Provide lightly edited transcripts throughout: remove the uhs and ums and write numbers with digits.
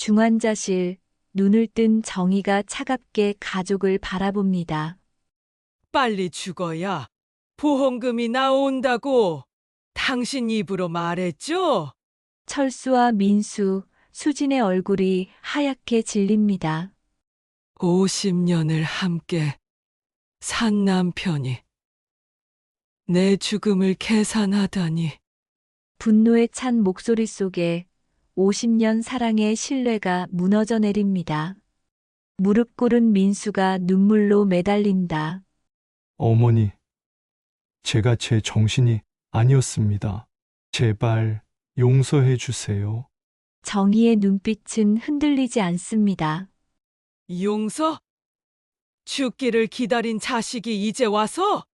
중환자실, 눈을 뜬 정희가 차갑게 가족을 바라봅니다. 빨리 죽어야 보험금이 나온다고 당신 입으로 말했죠? 철수와 민수, 수진의 얼굴이 하얗게 질립니다. 50년을 함께 산 남편이 내 죽음을 계산하다니. 분노에 찬 목소리 속에 50년 사랑의 신뢰가 무너져 내립니다. 무릎 꿇은 민수가 눈물로 매달린다. 어머니, 제가 제 정신이 아니었습니다. 제발 용서해 주세요. 정희의 눈빛은 흔들리지 않습니다. 용서? 죽기를 기다린 자식이 이제 와서?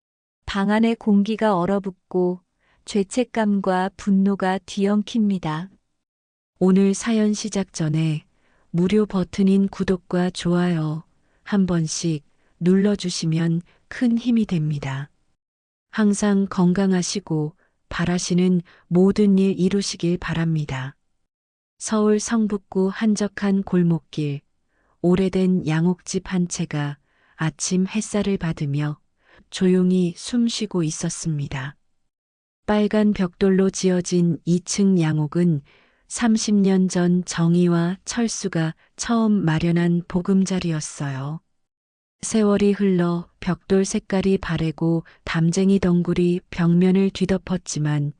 방 안의 공기가 얼어붙고 죄책감과 분노가 뒤엉킵니다. 오늘 사연 시작 전에 무료 버튼인 구독과 좋아요 한 번씩 눌러주시면 큰 힘이 됩니다. 항상 건강하시고 바라시는 모든 일 이루시길 바랍니다. 서울 성북구 한적한 골목길, 오래된 양옥집 한 채가 아침 햇살을 받으며 조용히 숨쉬고 있었습니다. 빨간 벽돌로 지어진 2층 양옥은 30년 전 정희와 철수가 처음 마련한 보금자리였어요. 세월이 흘러 벽돌 색깔이 바래고 담쟁이 덩굴이 벽면을 뒤덮었지만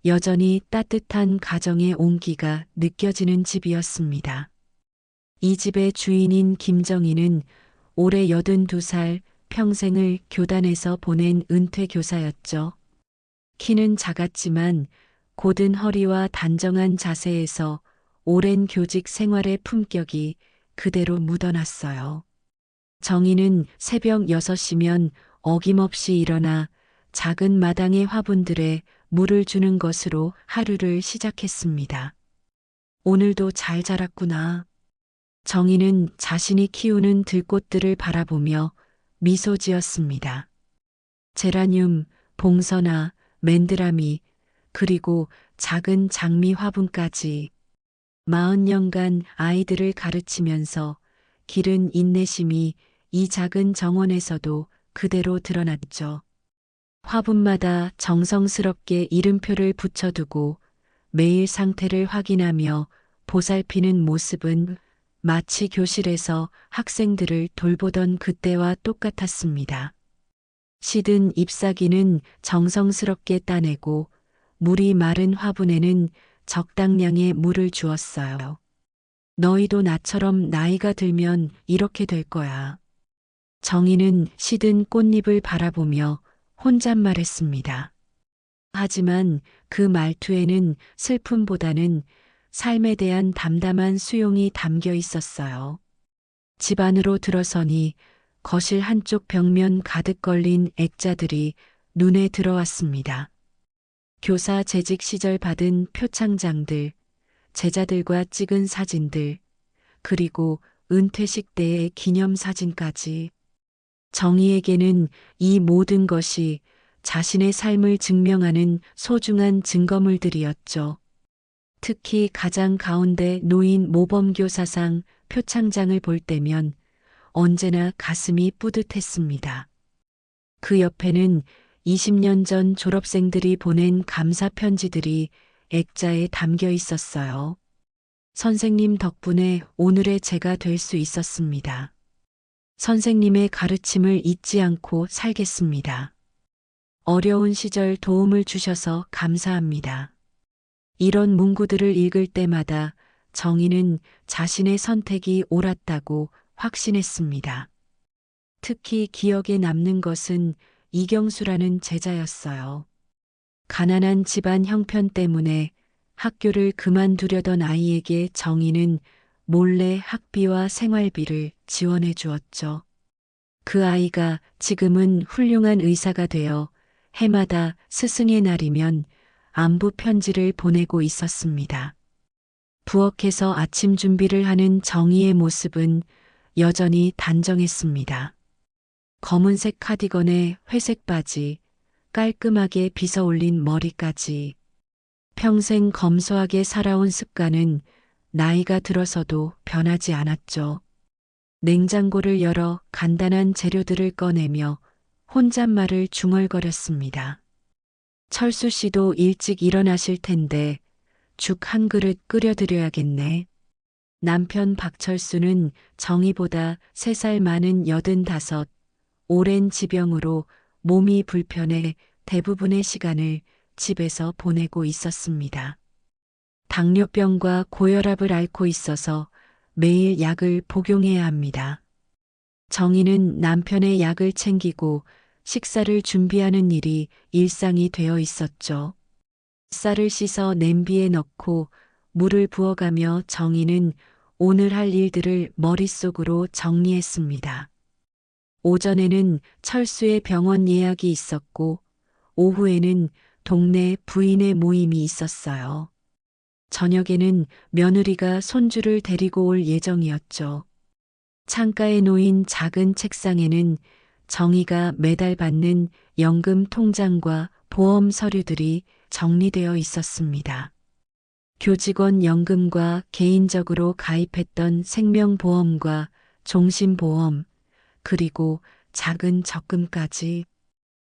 여전히 따뜻한 가정의 온기가 느껴지는 집이었습니다. 이 집의 주인인 김정희는 올해 82살, 평생을 교단에서 보낸 은퇴 교사였죠. 키는 작았지만 곧은 허리와 단정한 자세에서 오랜 교직 생활의 품격이 그대로 묻어났어요. 정희는 새벽 6시면 어김없이 일어나 작은 마당의 화분들에 물을 주는 것으로 하루를 시작했습니다. 오늘도 잘 자랐구나. 정희는 자신이 키우는 들꽃들을 바라보며 미소 지었습니다. 제라늄, 봉선화, 맨드라미, 그리고 작은 장미 화분까지 40년간 아이들을 가르치면서 기른 인내심이 이 작은 정원에서도 그대로 드러났죠. 화분마다 정성스럽게 이름표를 붙여두고 매일 상태를 확인하며 보살피는 모습은 마치 교실에서 학생들을 돌보던 그때와 똑같았습니다. 시든 잎사귀는 정성스럽게 따내고 물이 마른 화분에는 적당량의 물을 주었어요. 너희도 나처럼 나이가 들면 이렇게 될 거야. 정희는 시든 꽃잎을 바라보며 혼잣말했습니다. 하지만 그 말투에는 슬픔보다는 삶에 대한 담담한 수용이 담겨 있었어요. 집 안으로 들어서니 거실 한쪽 벽면 가득 걸린 액자들이 눈에 들어왔습니다. 교사 재직 시절 받은 표창장들, 제자들과 찍은 사진들, 그리고 은퇴식 때의 기념사진까지. 정희에게는 이 모든 것이 자신의 삶을 증명하는 소중한 증거물들이었죠. 특히 가장 가운데 놓인 모범교사상 표창장을 볼 때면 언제나 가슴이 뿌듯했습니다. 그 옆에는 20년 전 졸업생들이 보낸 감사 편지들이 액자에 담겨 있었어요. 선생님 덕분에 오늘의 제가 될 수 있었습니다. 선생님의 가르침을 잊지 않고 살겠습니다. 어려운 시절 도움을 주셔서 감사합니다. 이런 문구들을 읽을 때마다 정희는 자신의 선택이 옳았다고 확신했습니다. 특히 기억에 남는 것은 이경수라는 제자였어요. 가난한 집안 형편 때문에 학교를 그만두려던 아이에게 정희는 몰래 학비와 생활비를 지원해 주었죠. 그 아이가 지금은 훌륭한 의사가 되어 해마다 스승의 날이면 안부 편지를 보내고 있었습니다. 부엌에서 아침 준비를 하는 정희의 모습은 여전히 단정했습니다. 검은색 카디건에 회색 바지, 깔끔하게 빗어 올린 머리까지. 평생 검소하게 살아온 습관은 나이가 들어서도 변하지 않았죠. 냉장고를 열어 간단한 재료들을 꺼내며 혼잣말을 중얼거렸습니다. 철수 씨도 일찍 일어나실 텐데 죽 한 그릇 끓여드려야겠네. 남편 박철수는 정희보다 3살 많은 85, 오랜 지병으로 몸이 불편해 대부분의 시간을 집에서 보내고 있었습니다. 당뇨병과 고혈압을 앓고 있어서 매일 약을 복용해야 합니다. 정희는 남편의 약을 챙기고 식사를 준비하는 일이 일상이 되어 있었죠. 쌀을 씻어 냄비에 넣고 물을 부어가며 정희는 오늘 할 일들을 머릿속으로 정리했습니다. 오전에는 철수의 병원 예약이 있었고 오후에는 동네 부인의 모임이 있었어요. 저녁에는 며느리가 손주를 데리고 올 예정이었죠. 창가에 놓인 작은 책상에는 정희가 매달 받는 연금 통장과 보험 서류들이 정리되어 있었습니다. 교직원 연금과 개인적으로 가입했던 생명보험과 종신보험, 그리고 작은 적금까지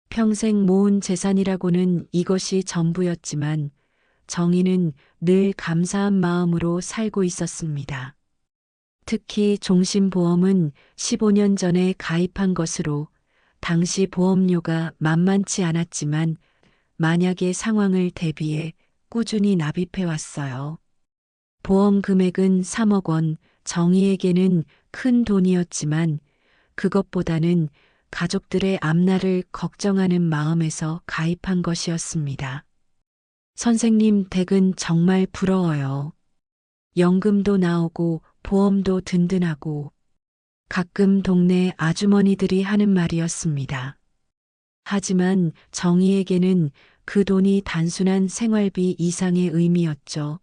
평생 모은 재산이라고는 이것이 전부였지만 정희는 늘 감사한 마음으로 살고 있었습니다. 특히 종신보험은 15년 전에 가입한 것으로 당시 보험료가 만만치 않았지만 만약의 상황을 대비해 꾸준히 납입해 왔어요. 보험 금액은 3억 원, 정희에게는 큰 돈이었지만 그것보다는 가족들의 앞날을 걱정하는 마음에서 가입한 것이었습니다. 선생님 댁은 정말 부러워요. 연금도 나오고 보험도 든든하고 가끔 동네 아주머니들이 하는 말이었습니다. 하지만 정희에게는 그 돈이 단순한 생활비 이상의 의미였죠.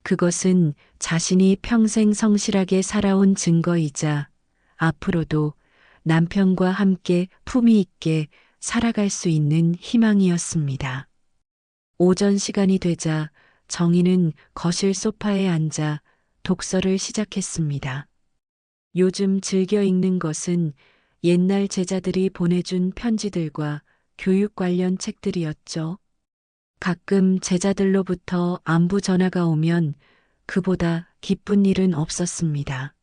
그것은 자신이 평생 성실하게 살아온 증거이자 앞으로도 남편과 함께 품위 있게 살아갈 수 있는 희망이었습니다. 오전 시간이 되자 정희는 거실 소파에 앉아 독서를 시작했습니다. 요즘 즐겨 읽는 것은 옛날 제자들이 보내준 편지들과 교육 관련 책들이었죠. 가끔 제자들로부터 안부 전화가 오면 그보다 기쁜 일은 없었습니다.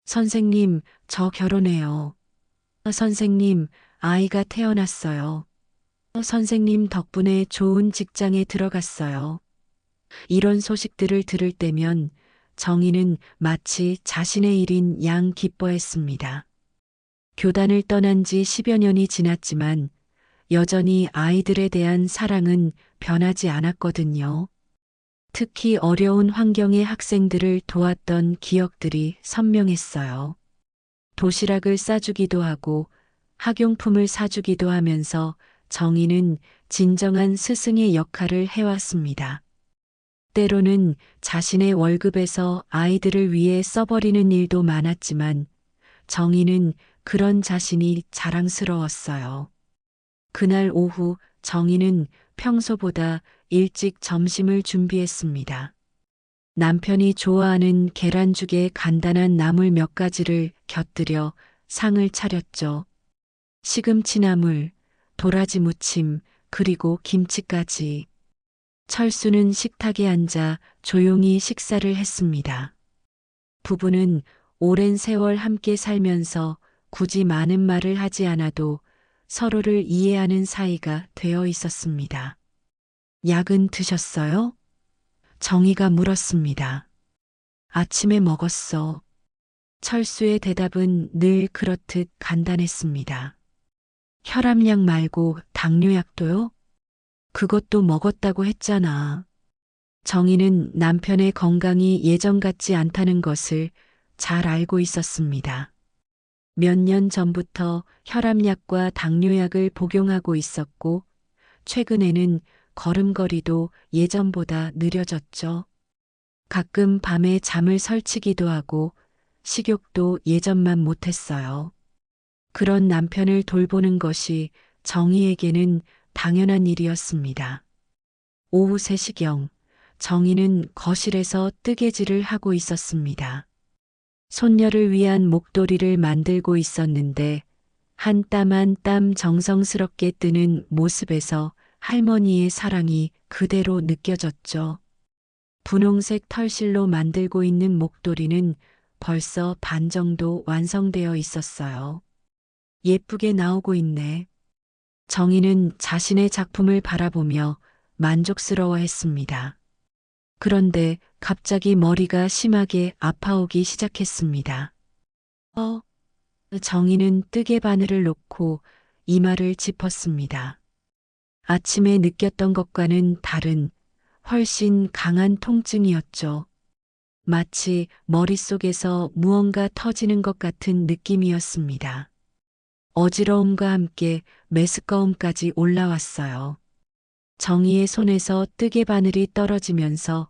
선생님, 저 결혼해요. 선생님, 아이가 태어났어요. 선생님 덕분에 좋은 직장에 들어갔어요. 이런 소식들을 들을 때면 정희는 마치 자신의 일인 양 기뻐했습니다. 교단을 떠난 지 10여 년이 지났지만 여전히 아이들에 대한 사랑은 변하지 않았거든요. 특히 어려운 환경의 학생들을 도왔던 기억들이 선명했어요. 도시락을 싸주기도 하고 학용품을 사주기도 하면서 정희는 진정한 스승의 역할을 해왔습니다. 때로는 자신의 월급에서 아이들을 위해 써버리는 일도 많았지만 정희는 그런 자신이 자랑스러웠어요. 그날 오후 정희는 평소보다 일찍 점심을 준비했습니다. 남편이 좋아하는 계란죽에 간단한 나물 몇 가지를 곁들여 상을 차렸죠. 시금치나물, 도라지 무침, 그리고 김치까지. 철수는 식탁에 앉아 조용히 식사를 했습니다. 부부는 오랜 세월 함께 살면서 굳이 많은 말을 하지 않아도 서로를 이해하는 사이가 되어 있었습니다. 약은 드셨어요? 정희가 물었습니다. 아침에 먹었어. 철수의 대답은 늘 그렇듯 간단했습니다. 혈압약 말고 당뇨약도요? 그것도 먹었다고 했잖아. 정희는 남편의 건강이 예전 같지 않다는 것을 잘 알고 있었습니다. 몇 년 전부터 혈압약과 당뇨약을 복용하고 있었고, 최근에는 걸음걸이도 예전보다 느려졌죠. 가끔 밤에 잠을 설치기도 하고, 식욕도 예전만 못했어요. 그런 남편을 돌보는 것이 정희에게는 당연한 일이었습니다. 오후 3시경 정희는 거실에서 뜨개질을 하고 있었습니다. 손녀를 위한 목도리를 만들고 있었는데 한 땀 한 땀 정성스럽게 뜨는 모습에서 할머니의 사랑이 그대로 느껴졌죠. 분홍색 털실로 만들고 있는 목도리는 벌써 반 정도 완성되어 있었어요. 예쁘게 나오고 있네. 정희는 자신의 작품을 바라보며 만족스러워했습니다. 그런데 갑자기 머리가 심하게 아파오기 시작했습니다. 정희는 뜨개 바늘을 놓고 이마를 짚었습니다. 아침에 느꼈던 것과는 다른 훨씬 강한 통증이었죠. 마치 머릿속에서 무언가 터지는 것 같은 느낌이었습니다. 어지러움과 함께 메스꺼움까지 올라왔어요. 정희의 손에서 뜨개 바늘이 떨어지면서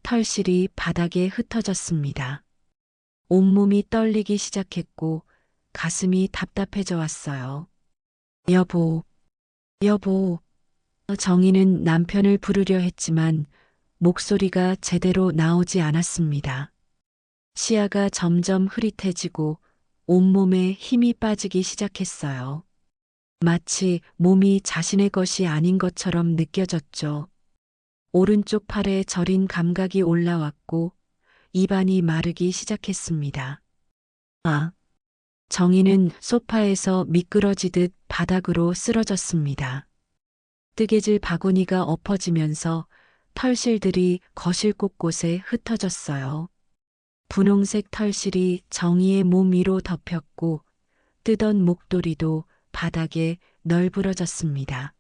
털실이 바닥에 흩어졌습니다. 온몸이 떨리기 시작했고 가슴이 답답해져 왔어요. 여보, 여보. 정희는 남편을 부르려 했지만 목소리가 제대로 나오지 않았습니다. 시야가 점점 흐릿해지고 온몸에 힘이 빠지기 시작했어요. 마치 몸이 자신의 것이 아닌 것처럼 느껴졌죠. 오른쪽 팔에 저린 감각이 올라왔고 입안이 마르기 시작했습니다. 정희는 소파에서 미끄러지듯 바닥으로 쓰러졌습니다. 뜨개질 바구니가 엎어지면서 털실들이 거실 곳곳에 흩어졌어요. 분홍색 털실이 정희의 몸 위로 덮였고 뜨던 목도리도 바닥에 널브러졌습니다.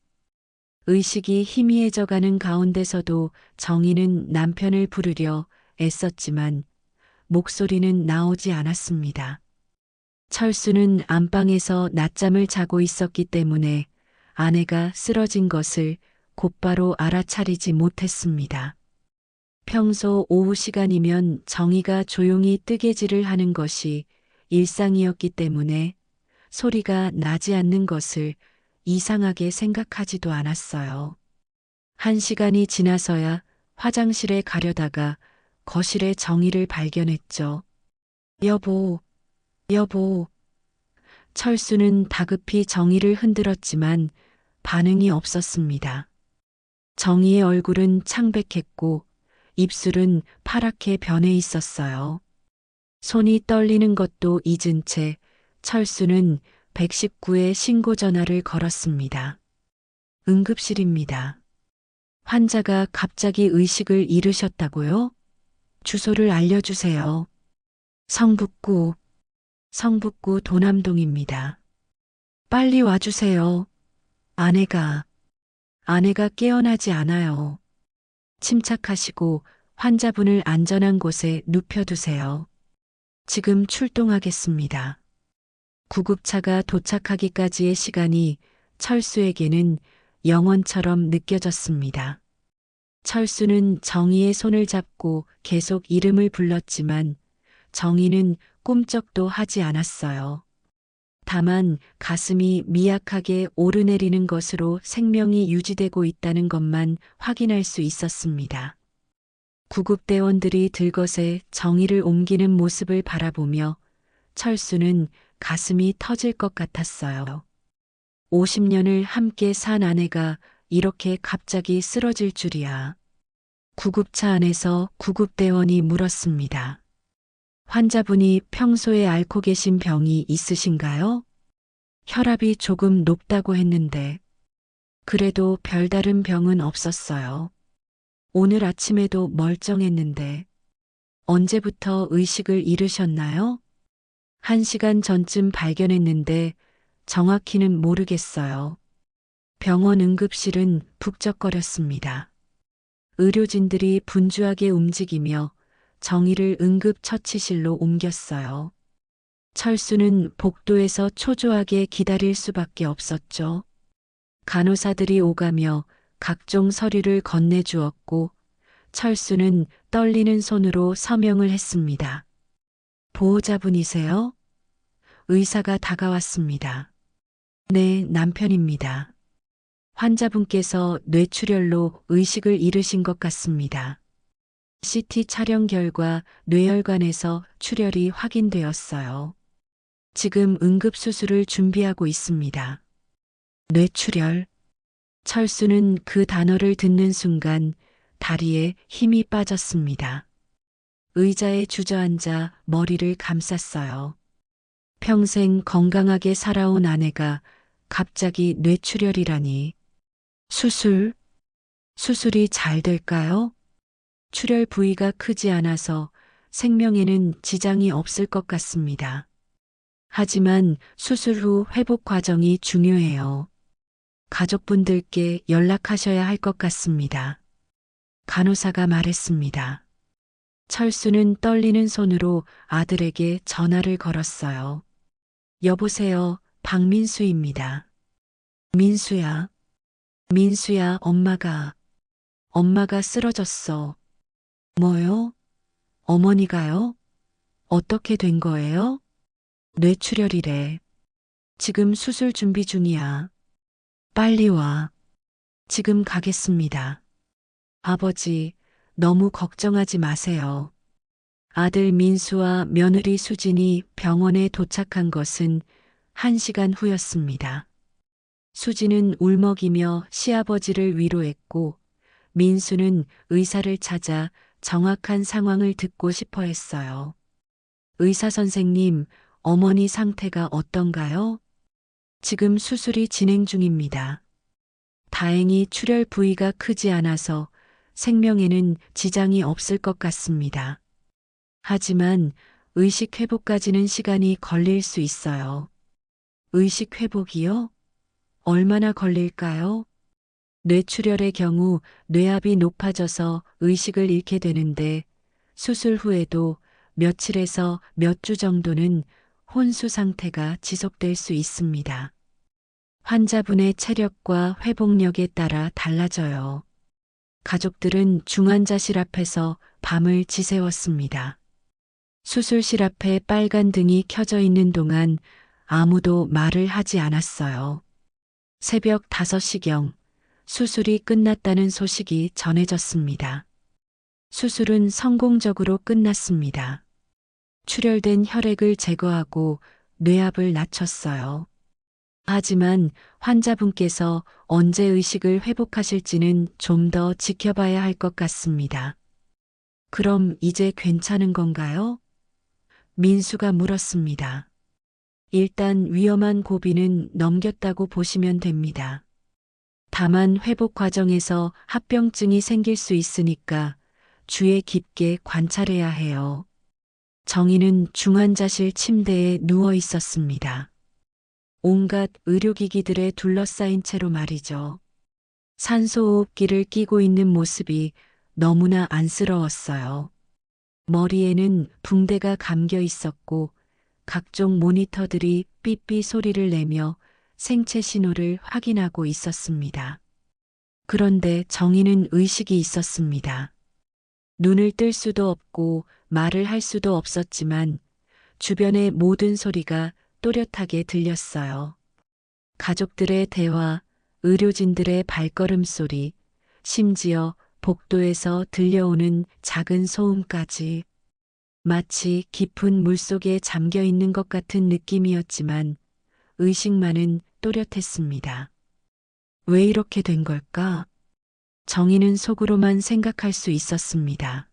의식이 희미해져가는 가운데서도 정희는 남편을 부르려 애썼지만 목소리는 나오지 않았습니다. 철수는 안방에서 낮잠을 자고 있었기 때문에 아내가 쓰러진 것을 곧바로 알아차리지 못했습니다. 평소 오후 시간이면 정희가 조용히 뜨개질을 하는 것이 일상이었기 때문에 소리가 나지 않는 것을 이상하게 생각하지도 않았어요. 1시간이 지나서야 화장실에 가려다가 거실에 정희를 발견했죠. 여보. 철수는 다급히 정희를 흔들었지만 반응이 없었습니다. 정희의 얼굴은 창백했고 입술은 파랗게 변해 있었어요. 손이 떨리는 것도 잊은 채 철수는 119에 신고 전화를 걸었습니다. 응급실입니다. 환자가 갑자기 의식을 잃으셨다고요? 주소를 알려주세요. 성북구 도남동입니다. 빨리 와주세요. 아내가 깨어나지 않아요. 침착하시고 환자분을 안전한 곳에 눕혀두세요. 지금 출동하겠습니다. 구급차가 도착하기까지의 시간이 철수에게는 영원처럼 느껴졌습니다. 철수는 정희의 손을 잡고 계속 이름을 불렀지만 정희는 꿈쩍도 하지 않았어요. 다만 가슴이 미약하게 오르내리는 것으로 생명이 유지되고 있다는 것만 확인할 수 있었습니다. 구급대원들이 들것에 정희를 옮기는 모습을 바라보며 철수는 가슴이 터질 것 같았어요. 50년을 함께 산 아내가 이렇게 갑자기 쓰러질 줄이야. 구급차 안에서 구급대원이 물었습니다. 환자분이 평소에 앓고 계신 병이 있으신가요? 혈압이 조금 높다고 했는데 그래도 별다른 병은 없었어요. 오늘 아침에도 멀쩡했는데 언제부터 의식을 잃으셨나요? 1시간 전쯤 발견했는데 정확히는 모르겠어요. 병원 응급실은 북적거렸습니다. 의료진들이 분주하게 움직이며 정희를 응급처치실로 옮겼어요. 철수는 복도에서 초조하게 기다릴 수밖에 없었죠. 간호사들이 오가며 각종 서류를 건네주었고 철수는 떨리는 손으로 서명을 했습니다. 보호자분이세요? 의사가 다가왔습니다. 네, 남편입니다. 환자분께서 뇌출혈로 의식을 잃으신 것 같습니다. CT 촬영 결과 뇌혈관에서 출혈이 확인되었어요. 지금 응급수술을 준비하고 있습니다. 뇌출혈. 철수는 그 단어를 듣는 순간 다리에 힘이 빠졌습니다. 의자에 주저앉아 머리를 감쌌어요. 평생 건강하게 살아온 아내가 갑자기 뇌출혈이라니. 수술이 잘 될까요? 출혈 부위가 크지 않아서 생명에는 지장이 없을 것 같습니다. 하지만 수술 후 회복 과정이 중요해요. 가족분들께 연락하셔야 할 것 같습니다. 간호사가 말했습니다. 철수는 떨리는 손으로 아들에게 전화를 걸었어요. 여보세요, 박민수입니다. 민수야, 엄마가 쓰러졌어. 뭐요? 어머니가요? 어떻게 된 거예요? 뇌출혈이래. 지금 수술 준비 중이야. 빨리 와. 지금 가겠습니다. 아버지, 너무 걱정하지 마세요. 아들 민수와 며느리 수진이 병원에 도착한 것은 1시간 후였습니다. 수진은 울먹이며 시아버지를 위로했고 민수는 의사를 찾아 정확한 상황을 듣고 싶어 했어요. 의사 선생님, 어머니 상태가 어떤가요? 지금 수술이 진행 중입니다. 다행히 출혈 부위가 크지 않아서 생명에는 지장이 없을 것 같습니다. 하지만 의식 회복까지는 시간이 걸릴 수 있어요. 의식 회복이요? 얼마나 걸릴까요? 뇌출혈의 경우 뇌압이 높아져서 의식을 잃게 되는데 수술 후에도 며칠에서 몇 주 정도는 혼수 상태가 지속될 수 있습니다. 환자분의 체력과 회복력에 따라 달라져요. 가족들은 중환자실 앞에서 밤을 지새웠습니다. 수술실 앞에 빨간 등이 켜져 있는 동안 아무도 말을 하지 않았어요. 새벽 5시경 수술이 끝났다는 소식이 전해졌습니다. 수술은 성공적으로 끝났습니다. 출혈된 혈액을 제거하고 뇌압을 낮췄어요. 하지만 환자분께서 언제 의식을 회복하실지는 좀 더 지켜봐야 할 것 같습니다. 그럼 이제 괜찮은 건가요? 민수가 물었습니다. 일단 위험한 고비는 넘겼다고 보시면 됩니다. 다만 회복 과정에서 합병증이 생길 수 있으니까 주의 깊게 관찰해야 해요. 정희는 중환자실 침대에 누워 있었습니다. 온갖 의료기기들에 둘러싸인 채로 말이죠. 산소호흡기를 끼고 있는 모습이 너무나 안쓰러웠어요. 머리에는 붕대가 감겨 있었고 각종 모니터들이 삐삐 소리를 내며 생체 신호를 확인하고 있었습니다. 그런데 정희는 의식이 있었습니다. 눈을 뜰 수도 없고 말을 할 수도 없었지만 주변의 모든 소리가 또렷하게 들렸어요. 가족들의 대화, 의료진들의 발걸음 소리, 심지어 복도에서 들려오는 작은 소음까지 마치 깊은 물속에 잠겨 있는 것 같은 느낌이었지만 의식만은 또렷했습니다. 왜 이렇게 된 걸까? 정희는 속으로만 생각할 수 있었습니다.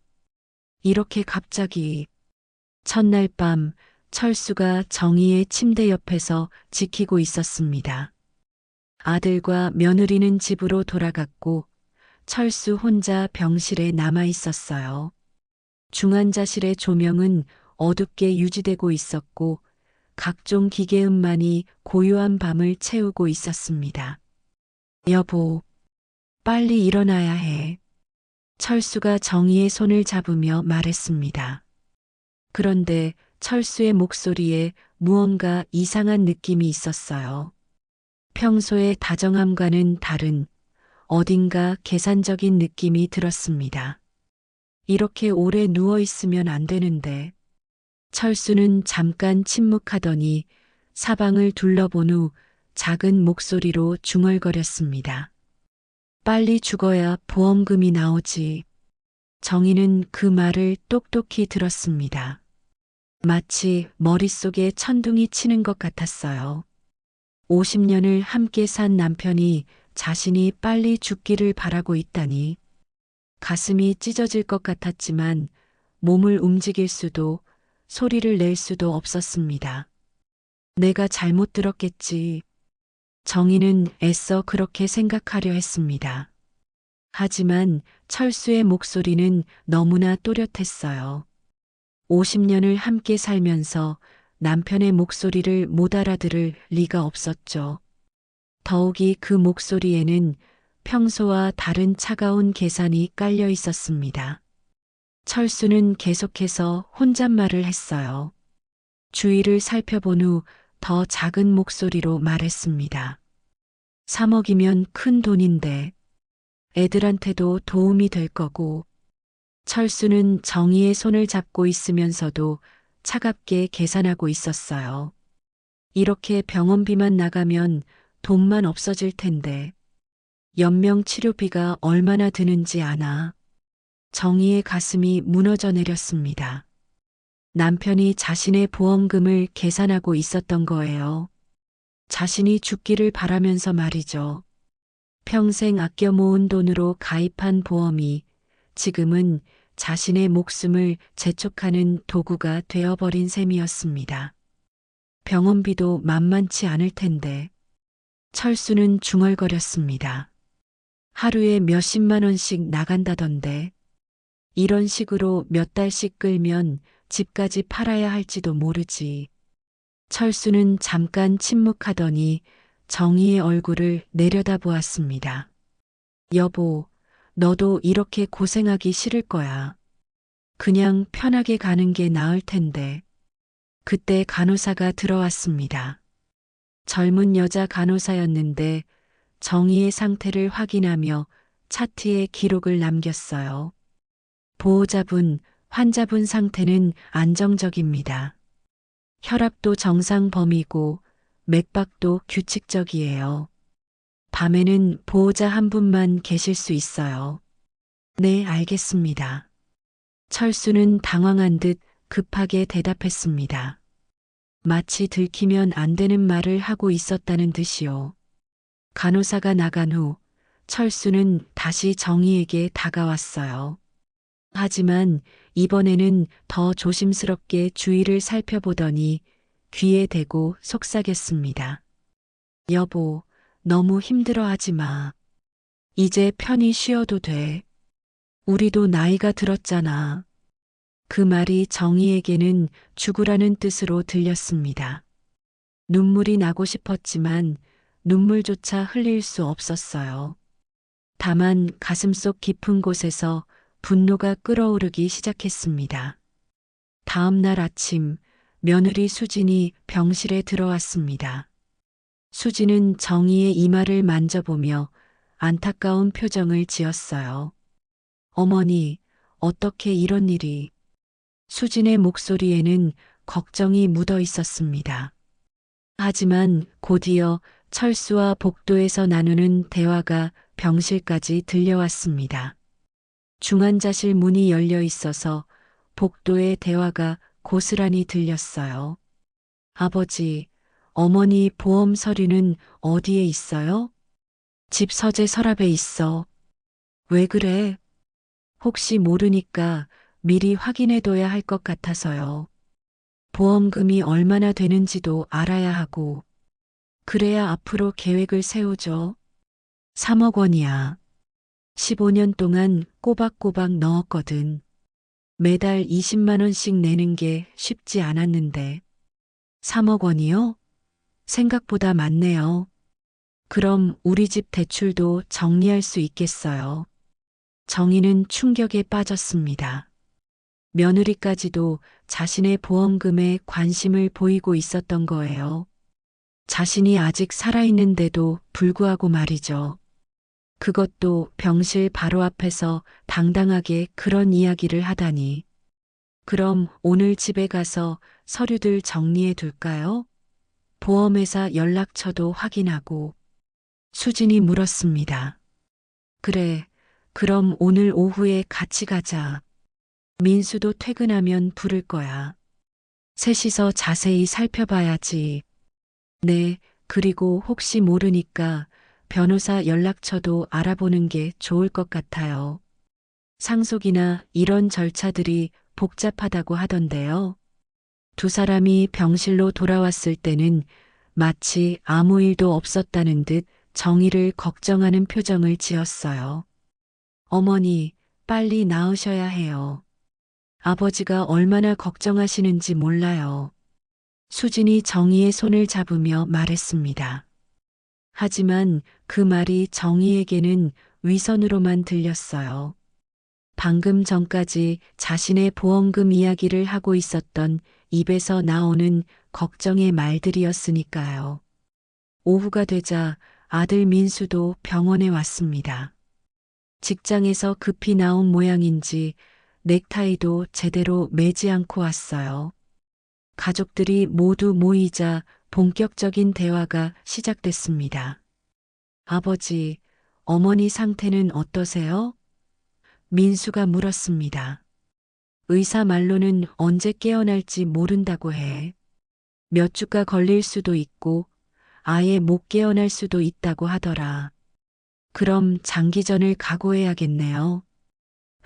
이렇게 갑자기 첫날 밤 철수가 정희의 침대 옆에서 지키고 있었습니다. 아들과 며느리는 집으로 돌아갔고 철수 혼자 병실에 남아 있었어요. 중환자실의 조명은 어둡게 유지되고 있었고 각종 기계음만이 고요한 밤을 채우고 있었습니다. 여보, 빨리 일어나야 해. 철수가 정희의 손을 잡으며 말했습니다. 그런데 철수의 목소리에 무언가 이상한 느낌이 있었어요. 평소의 다정함과는 다른 어딘가 계산적인 느낌이 들었습니다. 이렇게 오래 누워 있으면 안 되는데. 철수는 잠깐 침묵하더니 사방을 둘러본 후 작은 목소리로 중얼거렸습니다. 빨리 죽어야 보험금이 나오지. 정희는 그 말을 똑똑히 들었습니다. 마치 머릿속에 천둥이 치는 것 같았어요. 50년을 함께 산 남편이 자신이 빨리 죽기를 바라고 있다니 가슴이 찢어질 것 같았지만 몸을 움직일 수도 소리를 낼 수도 없었습니다. 내가 잘못 들었겠지. 정희는 애써 그렇게 생각하려 했습니다. 하지만 철수의 목소리는 너무나 또렷했어요. 50년을 함께 살면서 남편의 목소리를 못 알아들을 리가 없었죠. 더욱이 그 목소리에는 평소와 다른 차가운 계산이 깔려 있었습니다. 철수는 계속해서 혼잣말을 했어요. 주위를 살펴본 후 더 작은 목소리로 말했습니다. 3억이면 큰 돈인데 애들한테도 도움이 될 거고. 철수는 정희의 손을 잡고 있으면서도 차갑게 계산하고 있었어요. 이렇게 병원비만 나가면 돈만 없어질 텐데 연명 치료비가 얼마나 드는지 아나. 정희의 가슴이 무너져 내렸습니다. 남편이 자신의 보험금을 계산하고 있었던 거예요. 자신이 죽기를 바라면서 말이죠. 평생 아껴 모은 돈으로 가입한 보험이 지금은 자신의 목숨을 재촉하는 도구가 되어버린 셈이었습니다. 병원비도 만만치 않을 텐데. 철수는 중얼거렸습니다. 하루에 몇십만 원씩 나간다던데. 이런 식으로 몇 달씩 끌면 집까지 팔아야 할지도 모르지. 철수는 잠깐 침묵하더니 정희의 얼굴을 내려다보았습니다. 여보, 너도 이렇게 고생하기 싫을 거야. 그냥 편하게 가는 게 나을 텐데. 그때 간호사가 들어왔습니다. 젊은 여자 간호사였는데 정희의 상태를 확인하며 차트에 기록을 남겼어요. 보호자분, 환자분 상태는 안정적입니다. 혈압도 정상 범위고 맥박도 규칙적이에요. 밤에는 보호자 한 분만 계실 수 있어요. 네, 알겠습니다. 철수는 당황한 듯 급하게 대답했습니다. 마치 들키면 안 되는 말을 하고 있었다는 듯이요. 간호사가 나간 후 철수는 다시 정희에게 다가왔어요. 하지만 이번에는 더 조심스럽게 주위를 살펴보더니 귀에 대고 속삭였습니다. 여보, 너무 힘들어하지 마. 이제 편히 쉬어도 돼. 우리도 나이가 들었잖아. 그 말이 정희에게는 죽으라는 뜻으로 들렸습니다. 눈물이 나고 싶었지만 눈물조차 흘릴 수 없었어요. 다만 가슴속 깊은 곳에서 분노가 끓어오르기 시작했습니다. 다음 날 아침 며느리 수진이 병실에 들어왔습니다. 수진은 정희의 이마를 만져보며 안타까운 표정을 지었어요. 어머니, 어떻게 이런 일이. 수진의 목소리에는 걱정이 묻어 있었습니다. 하지만 곧이어 철수와 복도에서 나누는 대화가 병실까지 들려왔습니다. 중환자실 문이 열려 있어서 복도의 대화가 고스란히 들렸어요. 아버지, 어머니 보험 서류는 어디에 있어요? 집 서재 서랍에 있어. 왜 그래? 혹시 모르니까 미리 확인해둬야 할 것 같아서요. 보험금이 얼마나 되는지도 알아야 하고, 그래야 앞으로 계획을 세우죠. 3억 원이야. 15년 동안 꼬박꼬박 넣었거든. 매달 20만 원씩 내는 게 쉽지 않았는데. 3억 원이요? 생각보다 많네요. 그럼 우리 집 대출도 정리할 수 있겠어요. 정희는 충격에 빠졌습니다. 며느리까지도 자신의 보험금에 관심을 보이고 있었던 거예요. 자신이 아직 살아있는데도 불구하고 말이죠. 그것도 병실 바로 앞에서 당당하게 그런 이야기를 하다니. 그럼 오늘 집에 가서 서류들 정리해 둘까요? 보험회사 연락처도 확인하고. 수진이 물었습니다. 그래, 그럼 오늘 오후에 같이 가자. 민수도 퇴근하면 부를 거야. 셋이서 자세히 살펴봐야지. 네, 그리고 혹시 모르니까 변호사 연락처도 알아보는 게 좋을 것 같아요. 상속이나 이런 절차들이 복잡하다고 하던데요. 두 사람이 병실로 돌아왔을 때는 마치 아무 일도 없었다는 듯 정의를 걱정하는 표정을 지었어요. 어머니, 빨리 나으셔야 해요. 아버지가 얼마나 걱정하시는지 몰라요. 수진이 정의의 손을 잡으며 말했습니다. 하지만 그 말이 정의에게는 위선으로만 들렸어요. 방금 전까지 자신의 보험금 이야기를 하고 있었던 입에서 나오는 걱정의 말들이었으니까요. 오후가 되자 아들 민수도 병원에 왔습니다. 직장에서 급히 나온 모양인지 넥타이도 제대로 매지 않고 왔어요. 가족들이 모두 모이자 본격적인 대화가 시작됐습니다. 아버지, 어머니 상태는 어떠세요? 민수가 물었습니다. 의사 말로는 언제 깨어날지 모른다고 해. 몇 주가 걸릴 수도 있고 아예 못 깨어날 수도 있다고 하더라. 그럼 장기전을 각오해야겠네요.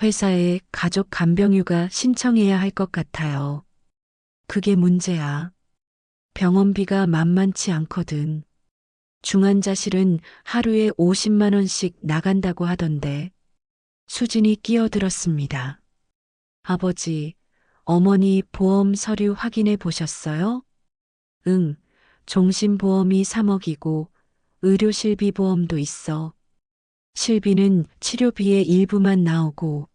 회사에 가족 간병휴가 신청해야 할 것 같아요. 그게 문제야. 병원비가 만만치 않거든. 중환자실은 하루에 50만 원씩 나간다고 하던데. 수진이 끼어들었습니다. 아버지, 어머니 보험 서류 확인해 보셨어요? 응, 종신보험이 3억이고 의료실비 보험도 있어. 실비는 치료비의 일부만 나오고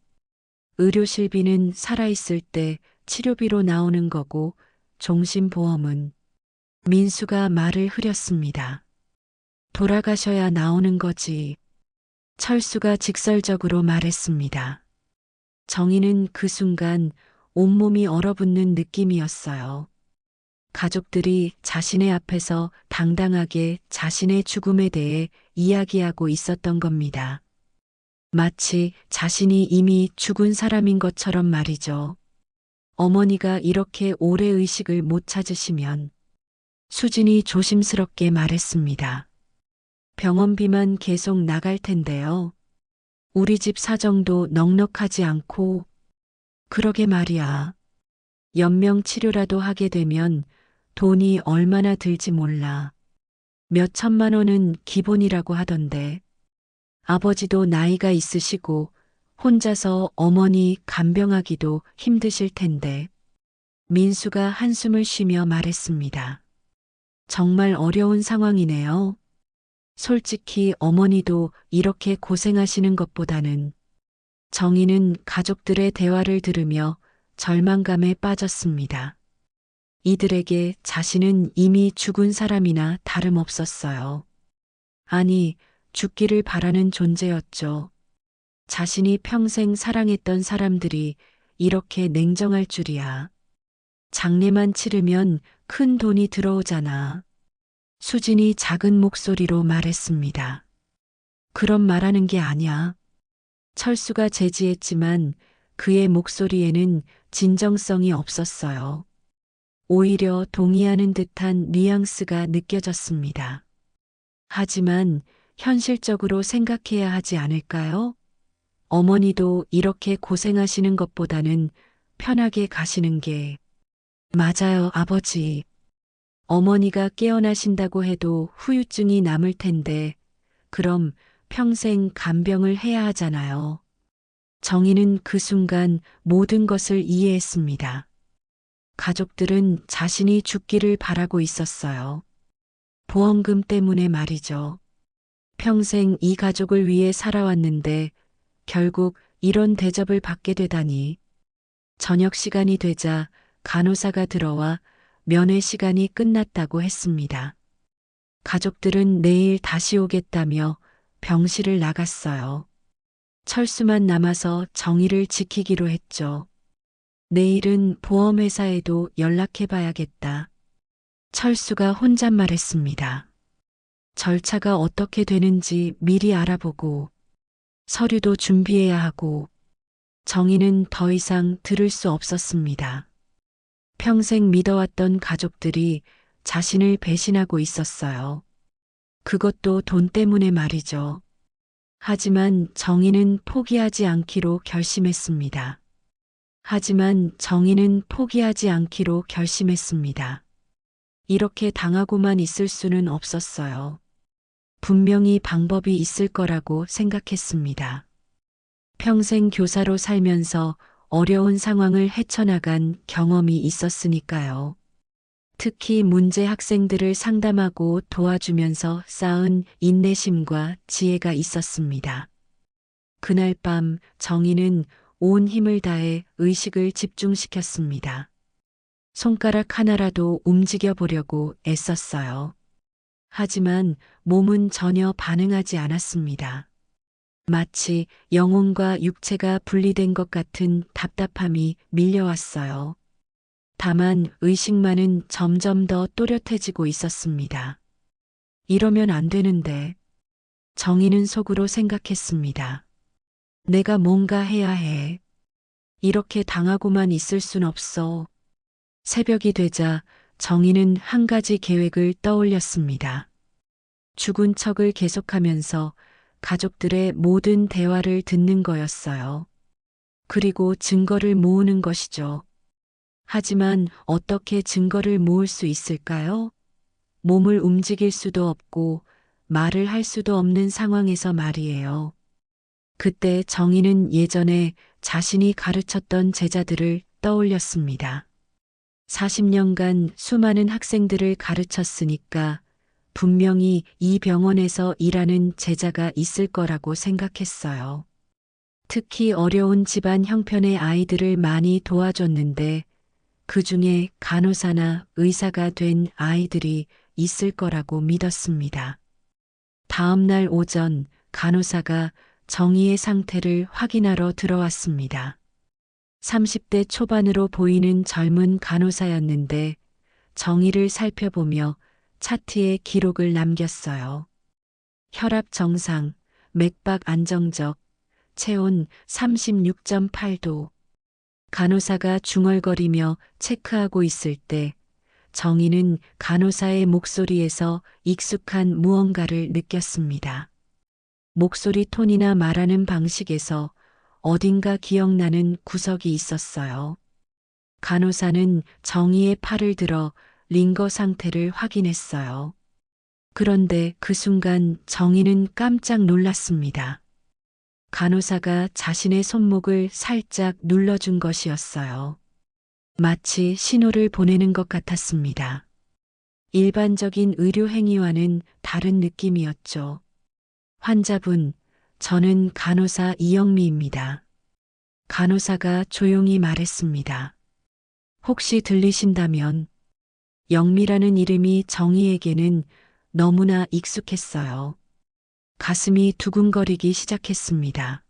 의료실비는 살아있을 때 치료비로 나오는 거고 종신보험은 민수가 말을 흐렸습니다. 돌아가셔야 나오는 거지. 철수가 직설적으로 말했습니다. 정희는 그 순간 온몸이 얼어붙는 느낌이었어요. 가족들이 자신의 앞에서 당당하게 자신의 죽음에 대해 이야기하고 있었던 겁니다. 마치 자신이 이미 죽은 사람인 것처럼 말이죠. 어머니가 이렇게 오래 의식을 못 찾으시면 수진이 조심스럽게 말했습니다. 병원비만 계속 나갈 텐데요. 우리 집 사정도 넉넉하지 않고 그러게 말이야. 연명 치료라도 하게 되면 돈이 얼마나 들지 몰라. 몇 천만 원은 기본이라고 하던데. 아버지도 나이가 있으시고 혼자서 어머니 간병하기도 힘드실 텐데. 민수가 한숨을 쉬며 말했습니다. 정말 어려운 상황이네요. 솔직히 어머니도 이렇게 고생하시는 것보다는 정희는 가족들의 대화를 들으며 절망감에 빠졌습니다. 이들에게 자신은 이미 죽은 사람이나 다름없었어요. 아니, 죽기를 바라는 존재였죠. 자신이 평생 사랑했던 사람들이 이렇게 냉정할 줄이야. 장례만 치르면 큰 돈이 들어오잖아. 수진이 작은 목소리로 말했습니다. 그런 말하는 게 아니야. 철수가 제지했지만 그의 목소리에는 진정성이 없었어요. 오히려 동의하는 듯한 뉘앙스가 느껴졌습니다. 하지만 현실적으로 생각해야 하지 않을까요? 어머니도 이렇게 고생하시는 것보다는 편하게 가시는 게 맞아요, 아버지. 어머니가 깨어나신다고 해도 후유증이 남을 텐데 그럼 평생 간병을 해야 하잖아요. 정희는 그 순간 모든 것을 이해했습니다. 가족들은 자신이 죽기를 바라고 있었어요. 보험금 때문에 말이죠. 평생 이 가족을 위해 살아왔는데 결국 이런 대접을 받게 되다니. 저녁 시간이 되자 간호사가 들어와 면회 시간이 끝났다고 했습니다. 가족들은 내일 다시 오겠다며 병실을 나갔어요. 철수만 남아서 정의를 지키기로 했죠. 내일은 보험회사에도 연락해봐야겠다. 철수가 혼잣말했습니다. 절차가 어떻게 되는지 미리 알아보고 서류도 준비해야 하고 정희는 더 이상 들을 수 없었습니다. 평생 믿어왔던 가족들이 자신을 배신하고 있었어요. 그것도 돈 때문에 말이죠. 하지만 정희는 포기하지 않기로 결심했습니다. 이렇게 당하고만 있을 수는 없었어요. 분명히 방법이 있을 거라고 생각했습니다. 평생 교사로 살면서 어려운 상황을 헤쳐나간 경험이 있었으니까요. 특히 문제 학생들을 상담하고 도와주면서 쌓은 인내심과 지혜가 있었습니다. 그날 밤 정희는 온 힘을 다해 의식을 집중시켰습니다. 손가락 하나라도 움직여 보려고 애썼어요. 하지만 몸은 전혀 반응하지 않았습니다. 마치 영혼과 육체가 분리된 것 같은 답답함이 밀려왔어요. 다만 의식만은 점점 더 또렷해지고 있었습니다. 이러면 안 되는데. 정희는 속으로 생각했습니다. 내가 뭔가 해야 해. 이렇게 당하고만 있을 순 없어. 새벽이 되자 정희는 한 가지 계획을 떠올렸습니다. 죽은 척을 계속하면서 가족들의 모든 대화를 듣는 거였어요. 그리고 증거를 모으는 것이죠. 하지만 어떻게 증거를 모을 수 있을까요? 몸을 움직일 수도 없고 말을 할 수도 없는 상황에서 말이에요. 그때 정희는 예전에 자신이 가르쳤던 제자들을 떠올렸습니다. 40년간 수많은 학생들을 가르쳤으니까 분명히 이 병원에서 일하는 제자가 있을 거라고 생각했어요. 특히 어려운 집안 형편의 아이들을 많이 도와줬는데 그 중에 간호사나 의사가 된 아이들이 있을 거라고 믿었습니다. 다음 날 오전 간호사가 정희의 상태를 확인하러 들어왔습니다. 30대 초반으로 보이는 젊은 간호사였는데 정희를 살펴보며 차트에 기록을 남겼어요. 혈압 정상, 맥박 안정적, 체온 36.8도. 간호사가 중얼거리며 체크하고 있을 때 정희는 간호사의 목소리에서 익숙한 무언가를 느꼈습니다. 목소리 톤이나 말하는 방식에서 어딘가 기억나는 구석이 있었어요. 간호사는 정희의 팔을 들어 링거 상태를 확인했어요. 그런데 그 순간 정희는 깜짝 놀랐습니다. 간호사가 자신의 손목을 살짝 눌러준 것이었어요. 마치 신호를 보내는 것 같았습니다. 일반적인 의료 행위와는 다른 느낌이었죠. 환자분, 저는 간호사 이영미입니다. 간호사가 조용히 말했습니다. 혹시 들리신다면 영미라는 이름이 정희에게는 너무나 익숙했어요. 가슴이 두근거리기 시작했습니다.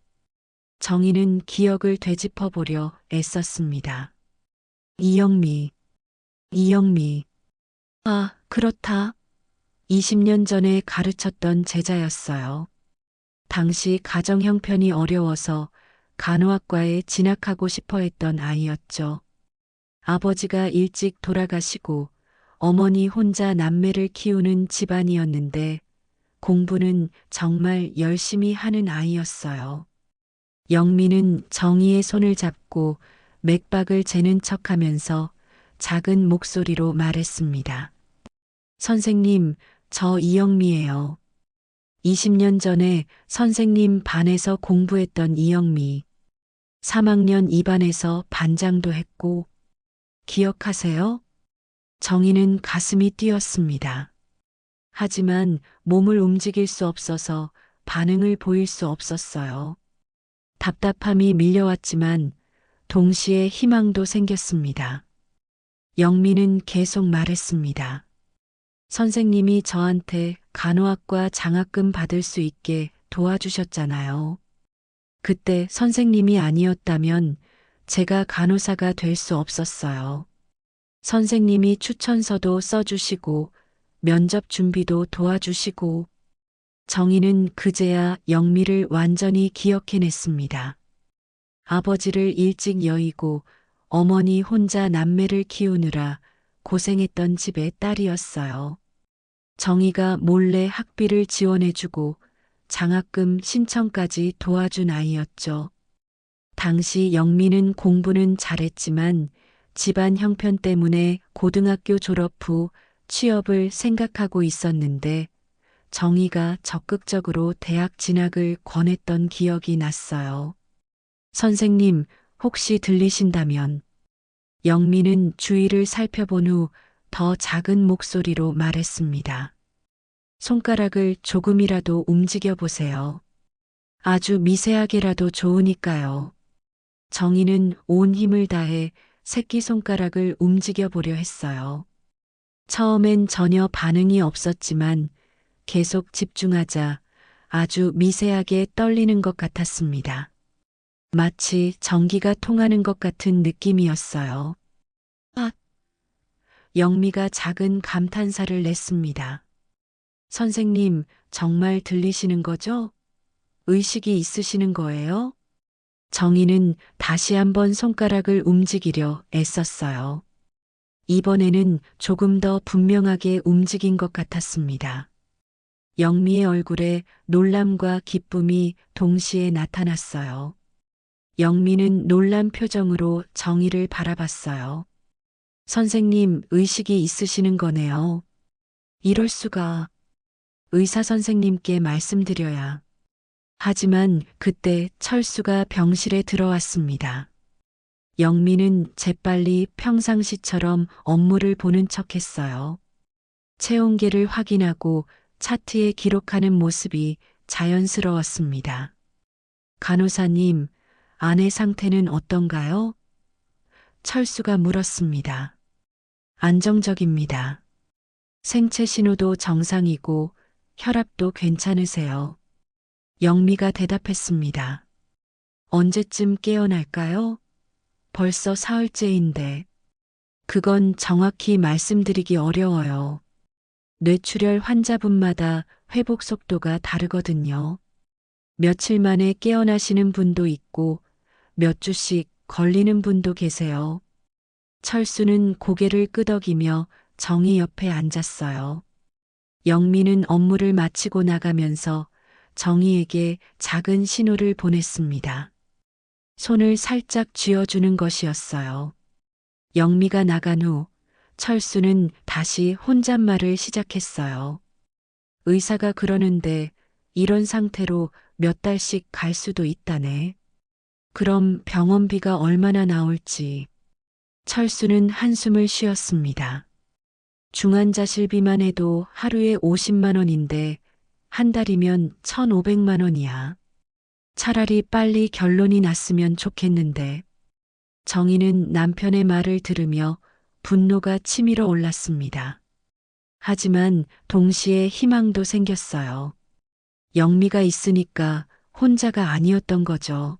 정희는 기억을 되짚어보려 애썼습니다. 이영미. 아, 그렇다. 20년 전에 가르쳤던 제자였어요. 당시 가정 형편이 어려워서 간호학과에 진학하고 싶어 했던 아이였죠. 아버지가 일찍 돌아가시고 어머니 혼자 남매를 키우는 집안이었는데 공부는 정말 열심히 하는 아이였어요. 영미는 정희의 손을 잡고 맥박을 재는 척하면서 작은 목소리로 말했습니다. 선생님, 저 이영미예요. 20년 전에 선생님 반에서 공부했던 이영미. 3학년 2반에서 반장도 했고, 기억하세요? 정희는 가슴이 뛰었습니다. 하지만 몸을 움직일 수 없어서 반응을 보일 수 없었어요. 답답함이 밀려왔지만 동시에 희망도 생겼습니다. 영미는 계속 말했습니다. 선생님이 저한테 간호학과 장학금 받을 수 있게 도와주셨잖아요. 그때 선생님이 아니었다면 제가 간호사가 될 수 없었어요. 선생님이 추천서도 써주시고 면접 준비도 도와주시고 정희는 그제야 영미를 완전히 기억해냈습니다. 아버지를 일찍 여의고 어머니 혼자 남매를 키우느라 고생했던 집의 딸이었어요. 정희가 몰래 학비를 지원해주고 장학금 신청까지 도와준 아이였죠. 당시 영미는 공부는 잘했지만 집안 형편 때문에 고등학교 졸업 후 취업을 생각하고 있었는데 정희가 적극적으로 대학 진학을 권했던 기억이 났어요. 선생님, 혹시 들리신다면. 영미는 주위를 살펴본 후 더 작은 목소리로 말했습니다. 손가락을 조금이라도 움직여 보세요. 아주 미세하게라도 좋으니까요. 정희는 온 힘을 다해 새끼손가락을 움직여 보려 했어요. 처음엔 전혀 반응이 없었지만 계속 집중하자 아주 미세하게 떨리는 것 같았습니다. 마치 전기가 통하는 것 같은 느낌이었어요. 아! 영미가 작은 감탄사를 냈습니다. 선생님, 정말 들리시는 거죠? 의식이 있으시는 거예요? 정희는 다시 한번 손가락을 움직이려 애썼어요. 이번에는 조금 더 분명하게 움직인 것 같았습니다. 영미의 얼굴에 놀람과 기쁨이 동시에 나타났어요. 영미는 놀란 표정으로 정희를 바라봤어요. 선생님, 의식이 있으시는 거네요. 이럴 수가. 의사 선생님께 말씀드려야. 하지만 그때 철수가 병실에 들어왔습니다. 영미는 재빨리 평상시처럼 업무를 보는 척했어요. 체온계를 확인하고 차트에 기록하는 모습이 자연스러웠습니다. 간호사님, 아내 상태는 어떤가요? 철수가 물었습니다. 안정적입니다. 생체 신호도 정상이고 혈압도 괜찮으세요. 영미가 대답했습니다. 언제쯤 깨어날까요? 벌써 사흘째인데. 그건 정확히 말씀드리기 어려워요. 뇌출혈 환자분마다 회복 속도가 다르거든요. 며칠 만에 깨어나시는 분도 있고 몇 주씩 걸리는 분도 계세요. 철수는 고개를 끄덕이며 정희 옆에 앉았어요. 영미는 업무를 마치고 나가면서 정희에게 작은 신호를 보냈습니다. 손을 살짝 쥐어주는 것이었어요. 영미가 나간 후 철수는 다시 혼잣말을 시작했어요. 의사가 그러는데 이런 상태로 몇 달씩 갈 수도 있다네. 그럼 병원비가 얼마나 나올지. 철수는 한숨을 쉬었습니다. 중환자실비만 해도 하루에 50만 원인데 한 달이면 1,500만 원이야. 차라리 빨리 결론이 났으면 좋겠는데. 정희는 남편의 말을 들으며 분노가 치밀어 올랐습니다. 하지만 동시에 희망도 생겼어요. 영미가 있으니까 혼자가 아니었던 거죠.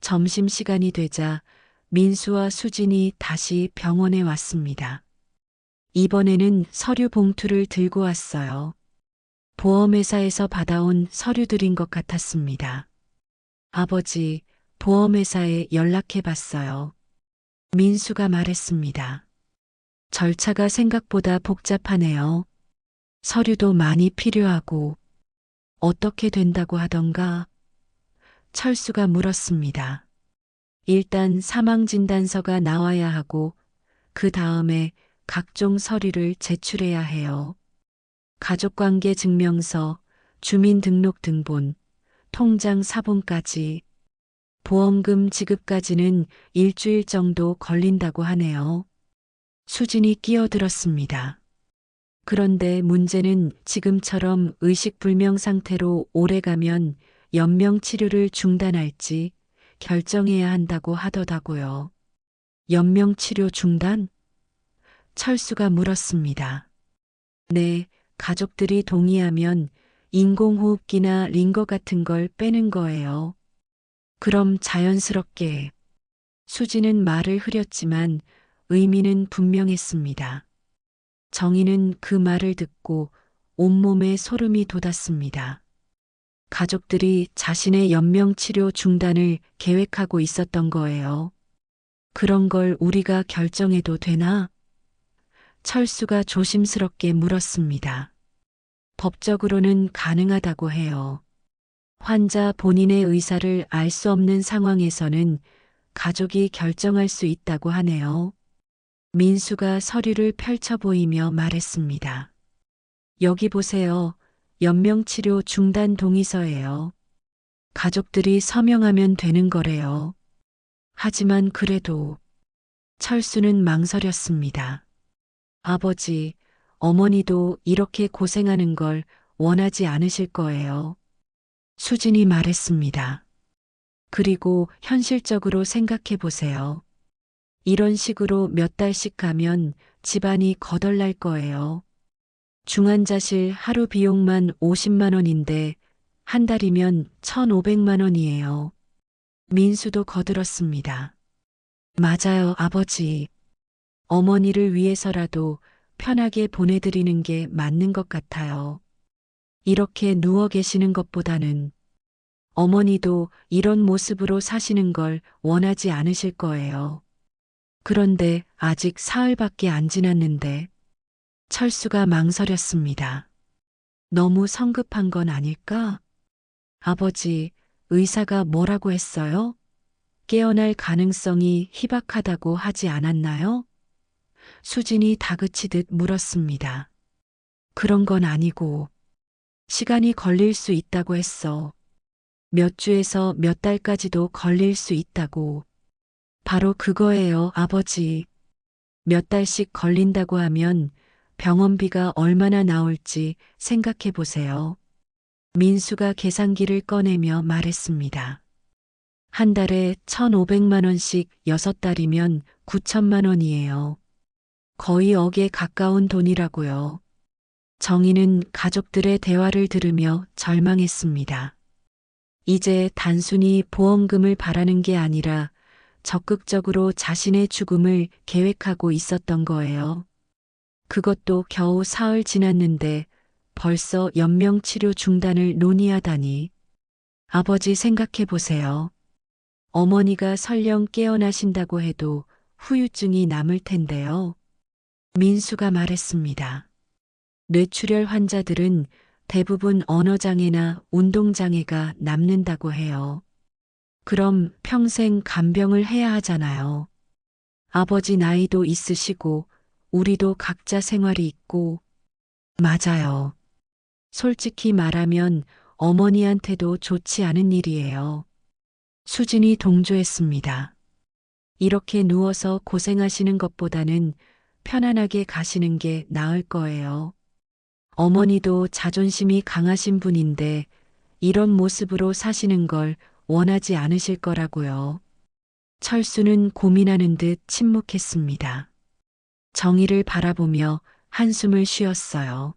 점심시간이 되자 민수와 수진이 다시 병원에 왔습니다. 이번에는 서류 봉투를 들고 왔어요. 보험회사에서 받아온 서류들인 것 같았습니다. 아버지, 보험회사에 연락해 봤어요. 민수가 말했습니다. 절차가 생각보다 복잡하네요. 서류도 많이 필요하고 어떻게 된다고 하던가? 철수가 물었습니다. 일단 사망진단서가 나와야 하고 그 다음에 각종 서류를 제출해야 해요. 가족관계 증명서, 주민등록등본, 통장 사본까지. 보험금 지급까지는 일주일 정도 걸린다고 하네요. 수진이 끼어들었습니다. 그런데 문제는 지금처럼 의식불명 상태로 오래가면 연명치료를 중단할지 결정해야 한다고 하더라고요. 연명치료 중단? 철수가 물었습니다. 네, 가족들이 동의하면 인공호흡기나 링거 같은 걸 빼는 거예요. 그럼 자연스럽게. 수지는 말을 흐렸지만 의미는 분명했습니다. 정희는 그 말을 듣고 온몸에 소름이 돋았습니다. 가족들이 자신의 연명치료 중단을 계획하고 있었던 거예요. 그런 걸 우리가 결정해도 되나? 철수가 조심스럽게 물었습니다. 법적으로는 가능하다고 해요. 환자 본인의 의사를 알 수 없는 상황에서는 가족이 결정할 수 있다고 하네요. 민수가 서류를 펼쳐 보이며 말했습니다. 여기 보세요. 연명치료 중단 동의서예요. 가족들이 서명하면 되는 거래요. 하지만 그래도 철수는 망설였습니다. 아버지, 어머니도 이렇게 고생하는 걸 원하지 않으실 거예요. 수진이 말했습니다. 그리고 현실적으로 생각해 보세요. 이런 식으로 몇 달씩 가면 집안이 거덜날 거예요. 중환자실 하루 비용만 50만 원인데 한 달이면 1,500만 원이에요. 민수도 거들었습니다. 맞아요, 아버지. 어머니를 위해서라도 편하게 보내드리는 게 맞는 것 같아요. 이렇게 누워 계시는 것보다는 어머니도 이런 모습으로 사시는 걸 원하지 않으실 거예요. 그런데 아직 사흘밖에 안 지났는데 철수가 망설였습니다. 너무 성급한 건 아닐까? 아버지, 의사가 뭐라고 했어요? 깨어날 가능성이 희박하다고 하지 않았나요? 수진이 다그치듯 물었습니다. 그런 건 아니고 시간이 걸릴 수 있다고 했어. 몇 주에서 몇 달까지도 걸릴 수 있다고. 바로 그거예요, 아버지. 몇 달씩 걸린다고 하면 병원비가 얼마나 나올지 생각해 보세요. 민수가 계산기를 꺼내며 말했습니다. 한 달에 1,500만 원씩 6달이면 9천만 원이에요. 거의 억에 가까운 돈이라고요. 정희는 가족들의 대화를 들으며 절망했습니다. 이제 단순히 보험금을 바라는 게 아니라 적극적으로 자신의 죽음을 계획하고 있었던 거예요. 그것도 겨우 사흘 지났는데 벌써 연명치료 중단을 논의하다니. 아버지 생각해 보세요. 어머니가 설령 깨어나신다고 해도 후유증이 남을 텐데요. 민수가 말했습니다. 뇌출혈 환자들은 대부분 언어장애나 운동장애가 남는다고 해요. 그럼 평생 간병을 해야 하잖아요. 아버지 나이도 있으시고 우리도 각자 생활이 있고. 맞아요. 솔직히 말하면 어머니한테도 좋지 않은 일이에요. 수진이 동조했습니다. 이렇게 누워서 고생하시는 것보다는 편안하게 가시는 게 나을 거예요. 어머니도 자존심이 강하신 분인데 이런 모습으로 사시는 걸 원하지 않으실 거라고요. 철수는 고민하는 듯 침묵했습니다. 정희를 바라보며 한숨을 쉬었어요.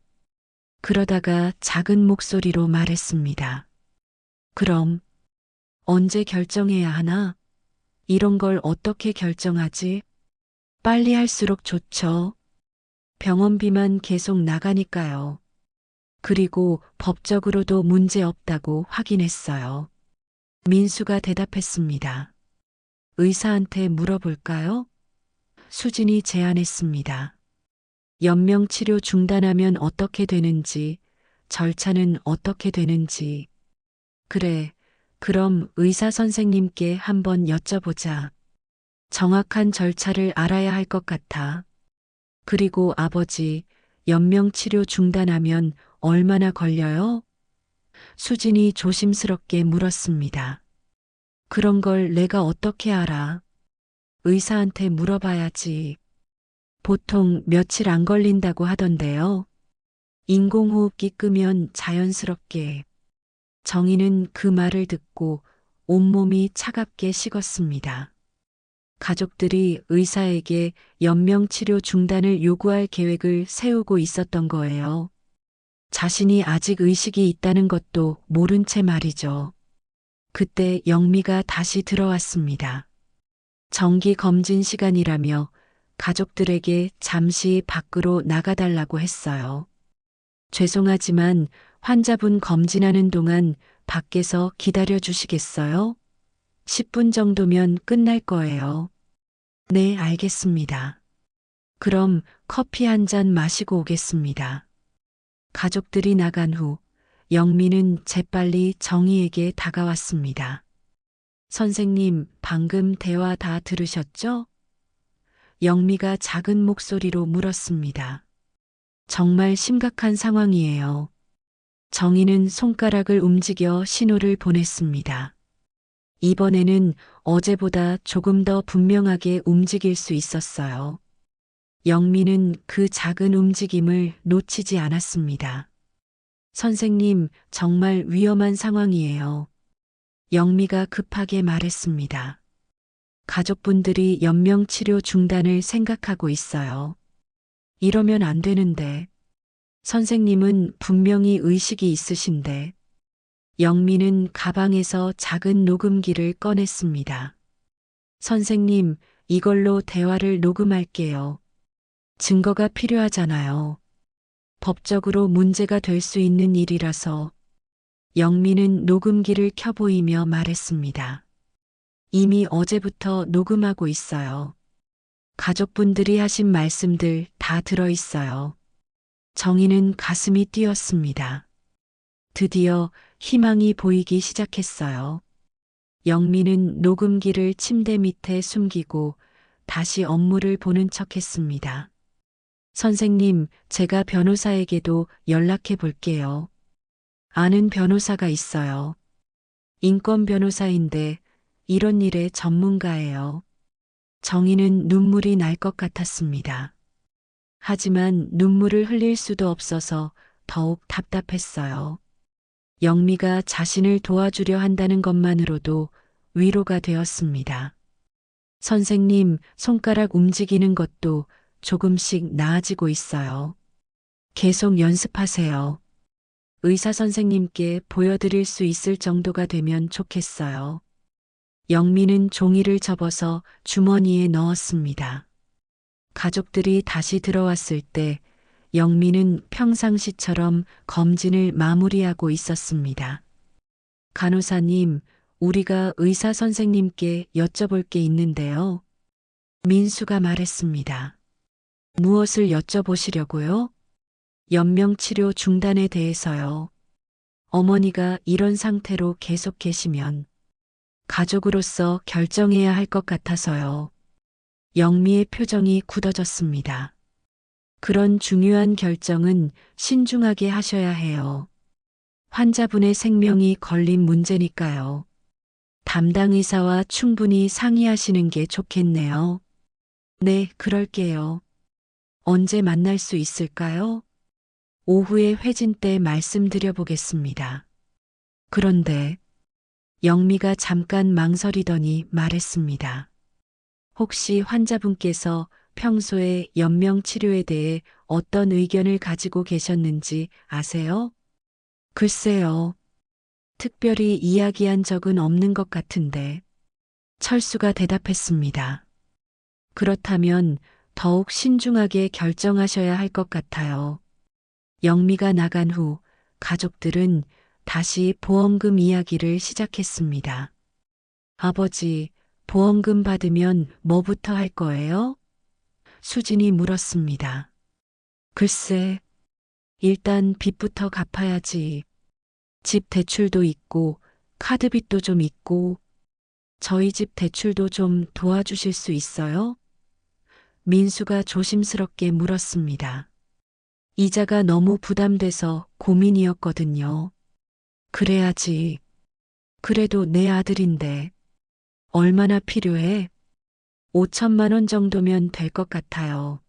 그러다가 작은 목소리로 말했습니다. 그럼 언제 결정해야 하나? 이런 걸 어떻게 결정하지? 빨리 할수록 좋죠. 병원비만 계속 나가니까요. 그리고 법적으로도 문제 없다고 확인했어요. 민수가 대답했습니다. 의사한테 물어볼까요? 수진이 제안했습니다. 연명치료 중단하면 어떻게 되는지, 절차는 어떻게 되는지. 그래, 그럼 의사 선생님께 한번 여쭤보자. 정확한 절차를 알아야 할 것 같아. 그리고 아버지, 연명치료 중단하면 얼마나 걸려요? 수진이 조심스럽게 물었습니다. 그런 걸 내가 어떻게 알아? 의사한테 물어봐야지. 보통 며칠 안 걸린다고 하던데요. 인공호흡기 끄면 자연스럽게. 정희는 그 말을 듣고 온몸이 차갑게 식었습니다. 가족들이 의사에게 연명치료 중단을 요구할 계획을 세우고 있었던 거예요. 자신이 아직 의식이 있다는 것도 모른 채 말이죠. 그때 영미가 다시 들어왔습니다. 정기 검진 시간이라며 가족들에게 잠시 밖으로 나가달라고 했어요. 죄송하지만 환자분 검진하는 동안 밖에서 기다려 주시겠어요? 10분 정도면 끝날 거예요. 네, 알겠습니다. 그럼 커피 한 잔 마시고 오겠습니다. 가족들이 나간 후 영미는 재빨리 정희에게 다가왔습니다. 선생님, 방금 대화 다 들으셨죠? 영미가 작은 목소리로 물었습니다. 정말 심각한 상황이에요. 정희는 손가락을 움직여 신호를 보냈습니다. 이번에는 어제보다 조금 더 분명하게 움직일 수 있었어요. 영미는 그 작은 움직임을 놓치지 않았습니다. 선생님, 정말 위험한 상황이에요. 영미가 급하게 말했습니다. 가족분들이 연명치료 중단을 생각하고 있어요. 이러면 안 되는데. 선생님은 분명히 의식이 있으신데. 영미는 가방에서 작은 녹음기를 꺼냈습니다. 선생님, 이걸로 대화를 녹음할게요. 증거가 필요하잖아요. 법적으로 문제가 될 수 있는 일이라서. 영미는 녹음기를 켜보이며 말했습니다. 이미 어제부터 녹음하고 있어요. 가족분들이 하신 말씀들 다 들어있어요. 정희는 가슴이 뛰었습니다. 드디어 희망이 보이기 시작했어요. 영미는 녹음기를 침대 밑에 숨기고 다시 업무를 보는 척 했습니다. 선생님, 제가 변호사에게도 연락해 볼게요. 아는 변호사가 있어요. 인권 변호사인데 이런 일의 전문가예요. 정희는 눈물이 날 것 같았습니다. 하지만 눈물을 흘릴 수도 없어서 더욱 답답했어요. 영미가 자신을 도와주려 한다는 것만으로도 위로가 되었습니다. 선생님, 손가락 움직이는 것도 조금씩 나아지고 있어요. 계속 연습하세요. 의사 선생님께 보여드릴 수 있을 정도가 되면 좋겠어요. 영미는 종이를 접어서 주머니에 넣었습니다. 가족들이 다시 들어왔을 때 영미는 평상시처럼 검진을 마무리하고 있었습니다. 간호사님, 우리가 의사 선생님께 여쭤볼 게 있는데요. 민수가 말했습니다. 무엇을 여쭤보시려고요? 연명치료 중단에 대해서요. 어머니가 이런 상태로 계속 계시면 가족으로서 결정해야 할 것 같아서요. 영미의 표정이 굳어졌습니다. 그런 중요한 결정은 신중하게 하셔야 해요. 환자분의 생명이 걸린 문제니까요. 담당 의사와 충분히 상의하시는 게 좋겠네요. 네, 그럴게요. 언제 만날 수 있을까요? 오후에 회진 때 말씀드려보겠습니다. 그런데 영미가 잠깐 망설이더니 말했습니다. 혹시 환자분께서 평소에 연명치료에 대해 어떤 의견을 가지고 계셨는지 아세요? 글쎄요. 특별히 이야기한 적은 없는 것 같은데. 철수가 대답했습니다. 그렇다면 더욱 신중하게 결정하셔야 할 것 같아요. 영미가 나간 후 가족들은 다시 보험금 이야기를 시작했습니다. 아버지, 보험금 받으면 뭐부터 할 거예요? 수진이 물었습니다. 글쎄, 일단 빚부터 갚아야지. 집 대출도 있고, 카드빚도 좀 있고, 저희 집 대출도 좀 도와주실 수 있어요? 민수가 조심스럽게 물었습니다. 이자가 너무 부담돼서 고민이었거든요. 그래야지. 그래도 내 아들인데. 얼마나 필요해? 5천만 원 정도면 될 것 같아요.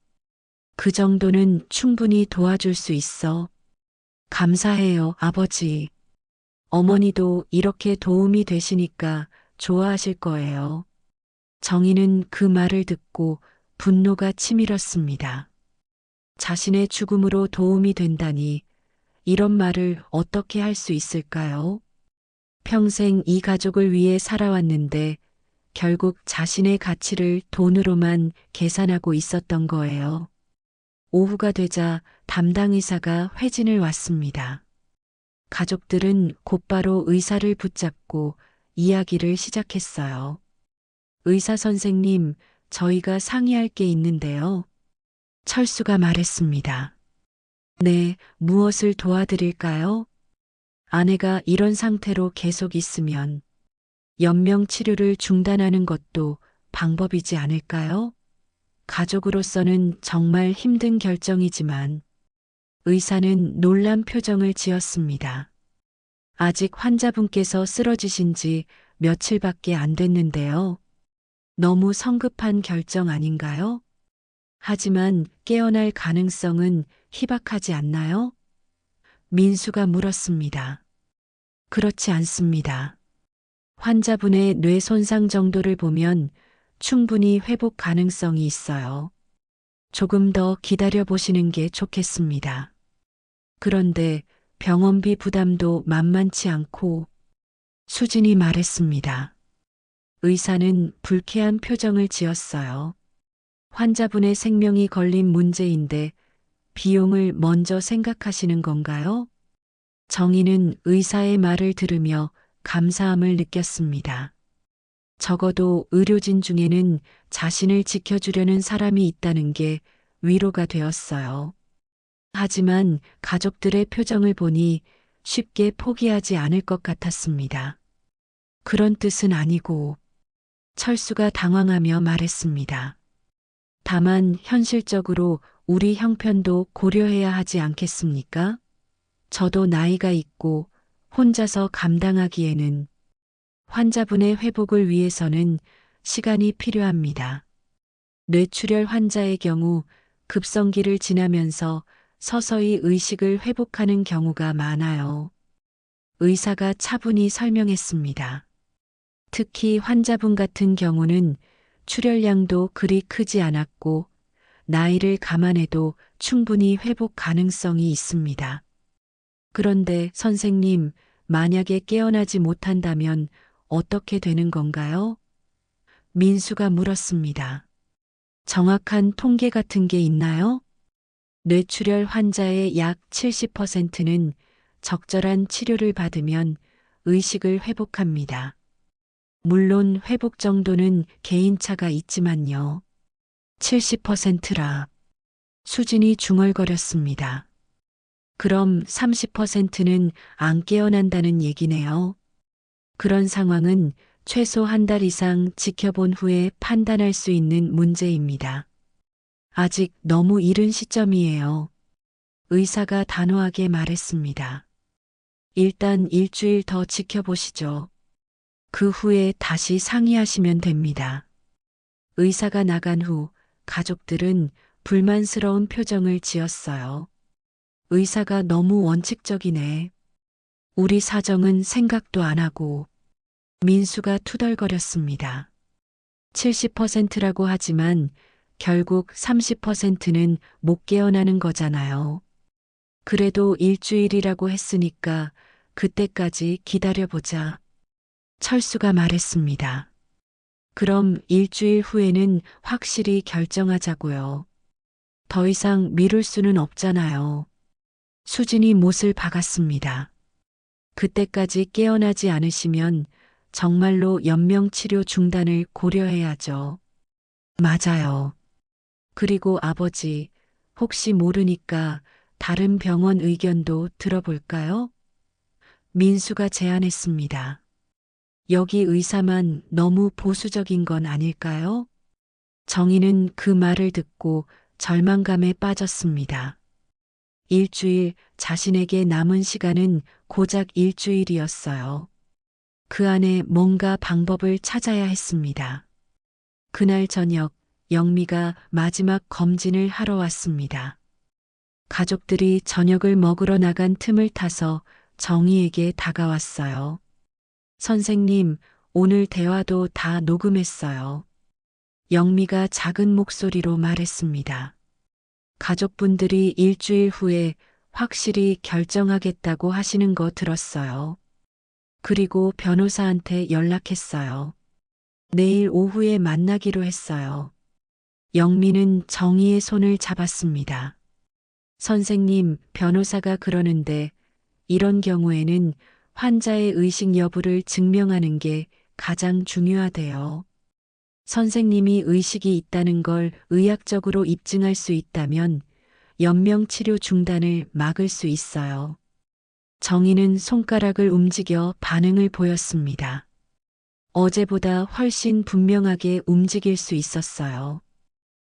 그 정도는 충분히 도와줄 수 있어. 감사해요, 아버지. 어머니도 이렇게 도움이 되시니까 좋아하실 거예요. 정희는 그 말을 듣고 분노가 치밀었습니다. 자신의 죽음으로 도움이 된다니 이런 말을 어떻게 할 수 있을까요? 평생 이 가족을 위해 살아왔는데 결국 자신의 가치를 돈으로만 계산하고 있었던 거예요. 오후가 되자 담당 의사가 회진을 왔습니다. 가족들은 곧바로 의사를 붙잡고 이야기를 시작했어요. 의사 선생님, 저희가 상의할 게 있는데요. 철수가 말했습니다. 네, 무엇을 도와드릴까요? 아내가 이런 상태로 계속 있으면 연명 치료를 중단하는 것도 방법이지 않을까요? 가족으로서는 정말 힘든 결정이지만 의사는 놀란 표정을 지었습니다. 아직 환자분께서 쓰러지신 지 며칠밖에 안 됐는데요. 너무 성급한 결정 아닌가요? 하지만 깨어날 가능성은 희박하지 않나요? 민수가 물었습니다. 그렇지 않습니다. 환자분의 뇌 손상 정도를 보면 충분히 회복 가능성이 있어요. 조금 더 기다려 보시는 게 좋겠습니다. 그런데 병원비 부담도 만만치 않고 수진이 말했습니다. 의사는 불쾌한 표정을 지었어요. 환자분의 생명이 걸린 문제인데 비용을 먼저 생각하시는 건가요? 정희는 의사의 말을 들으며 감사함을 느꼈습니다. 적어도 의료진 중에는 자신을 지켜주려는 사람이 있다는 게 위로가 되었어요. 하지만 가족들의 표정을 보니 쉽게 포기하지 않을 것 같았습니다. 그런 뜻은 아니고 철수가 당황하며 말했습니다. 다만 현실적으로 우리 형편도 고려해야 하지 않겠습니까? 저도 나이가 있고 혼자서 감당하기에는 환자분의 회복을 위해서는 시간이 필요합니다. 뇌출혈 환자의 경우 급성기를 지나면서 서서히 의식을 회복하는 경우가 많아요. 의사가 차분히 설명했습니다. 특히 환자분 같은 경우는 출혈량도 그리 크지 않았고 나이를 감안해도 충분히 회복 가능성이 있습니다. 그런데 선생님, 만약에 깨어나지 못한다면 어떻게 되는 건가요? 민수가 물었습니다. 정확한 통계 같은 게 있나요? 뇌출혈 환자의 약 70%는 적절한 치료를 받으면 의식을 회복합니다. 물론 회복 정도는 개인차가 있지만요. 70%라. 수진이 중얼거렸습니다. 그럼 30%는 안 깨어난다는 얘기네요. 그런 상황은 최소 한 달 이상 지켜본 후에 판단할 수 있는 문제입니다. 아직 너무 이른 시점이에요. 의사가 단호하게 말했습니다. 일단 일주일 더 지켜보시죠. 그 후에 다시 상의하시면 됩니다. 의사가 나간 후 가족들은 불만스러운 표정을 지었어요. 의사가 너무 원칙적이네. 우리 사정은 생각도 안 하고. 민수가 투덜거렸습니다. 70%라고 하지만 결국 30%는 못 깨어나는 거잖아요. 그래도 일주일이라고 했으니까 그때까지 기다려보자. 철수가 말했습니다. 그럼 일주일 후에는 확실히 결정하자고요. 더 이상 미룰 수는 없잖아요. 수진이 못을 박았습니다. 그때까지 깨어나지 않으시면 정말로 연명치료 중단을 고려해야죠. 맞아요. 그리고 아버지, 혹시 모르니까 다른 병원 의견도 들어볼까요? 민수가 제안했습니다. 여기 의사만 너무 보수적인 건 아닐까요? 정희는 그 말을 듣고 절망감에 빠졌습니다. 일주일, 자신에게 남은 시간은 고작 일주일이었어요. 그 안에 뭔가 방법을 찾아야 했습니다. 그날 저녁, 영미가 마지막 검진을 하러 왔습니다. 가족들이 저녁을 먹으러 나간 틈을 타서 정희에게 다가왔어요. 선생님, 오늘 대화도 다 녹음했어요. 영미가 작은 목소리로 말했습니다. 가족분들이 일주일 후에 확실히 결정하겠다고 하시는 거 들었어요. 그리고 변호사한테 연락했어요. 내일 오후에 만나기로 했어요. 영미는 정희의 손을 잡았습니다. 선생님, 변호사가 그러는데 이런 경우에는 환자의 의식 여부를 증명하는 게 가장 중요하대요. 선생님이 의식이 있다는 걸 의학적으로 입증할 수 있다면 연명 치료 중단을 막을 수 있어요. 정희는 손가락을 움직여 반응을 보였습니다. 어제보다 훨씬 분명하게 움직일 수 있었어요.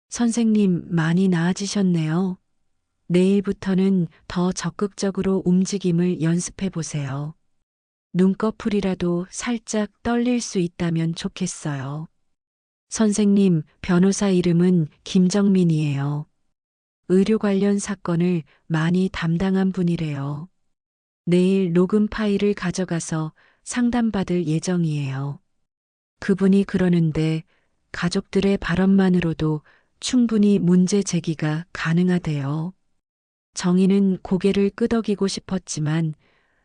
선생님, 많이 나아지셨네요. 내일부터는 더 적극적으로 움직임을 연습해 보세요. 눈꺼풀이라도 살짝 떨릴 수 있다면 좋겠어요. 선생님, 변호사 이름은 김정민이에요. 의료 관련 사건을 많이 담당한 분이래요. 내일 녹음 파일을 가져가서 상담받을 예정이에요. 그분이 그러는데 가족들의 발언만으로도 충분히 문제 제기가 가능하대요. 정희는 고개를 끄덕이고 싶었지만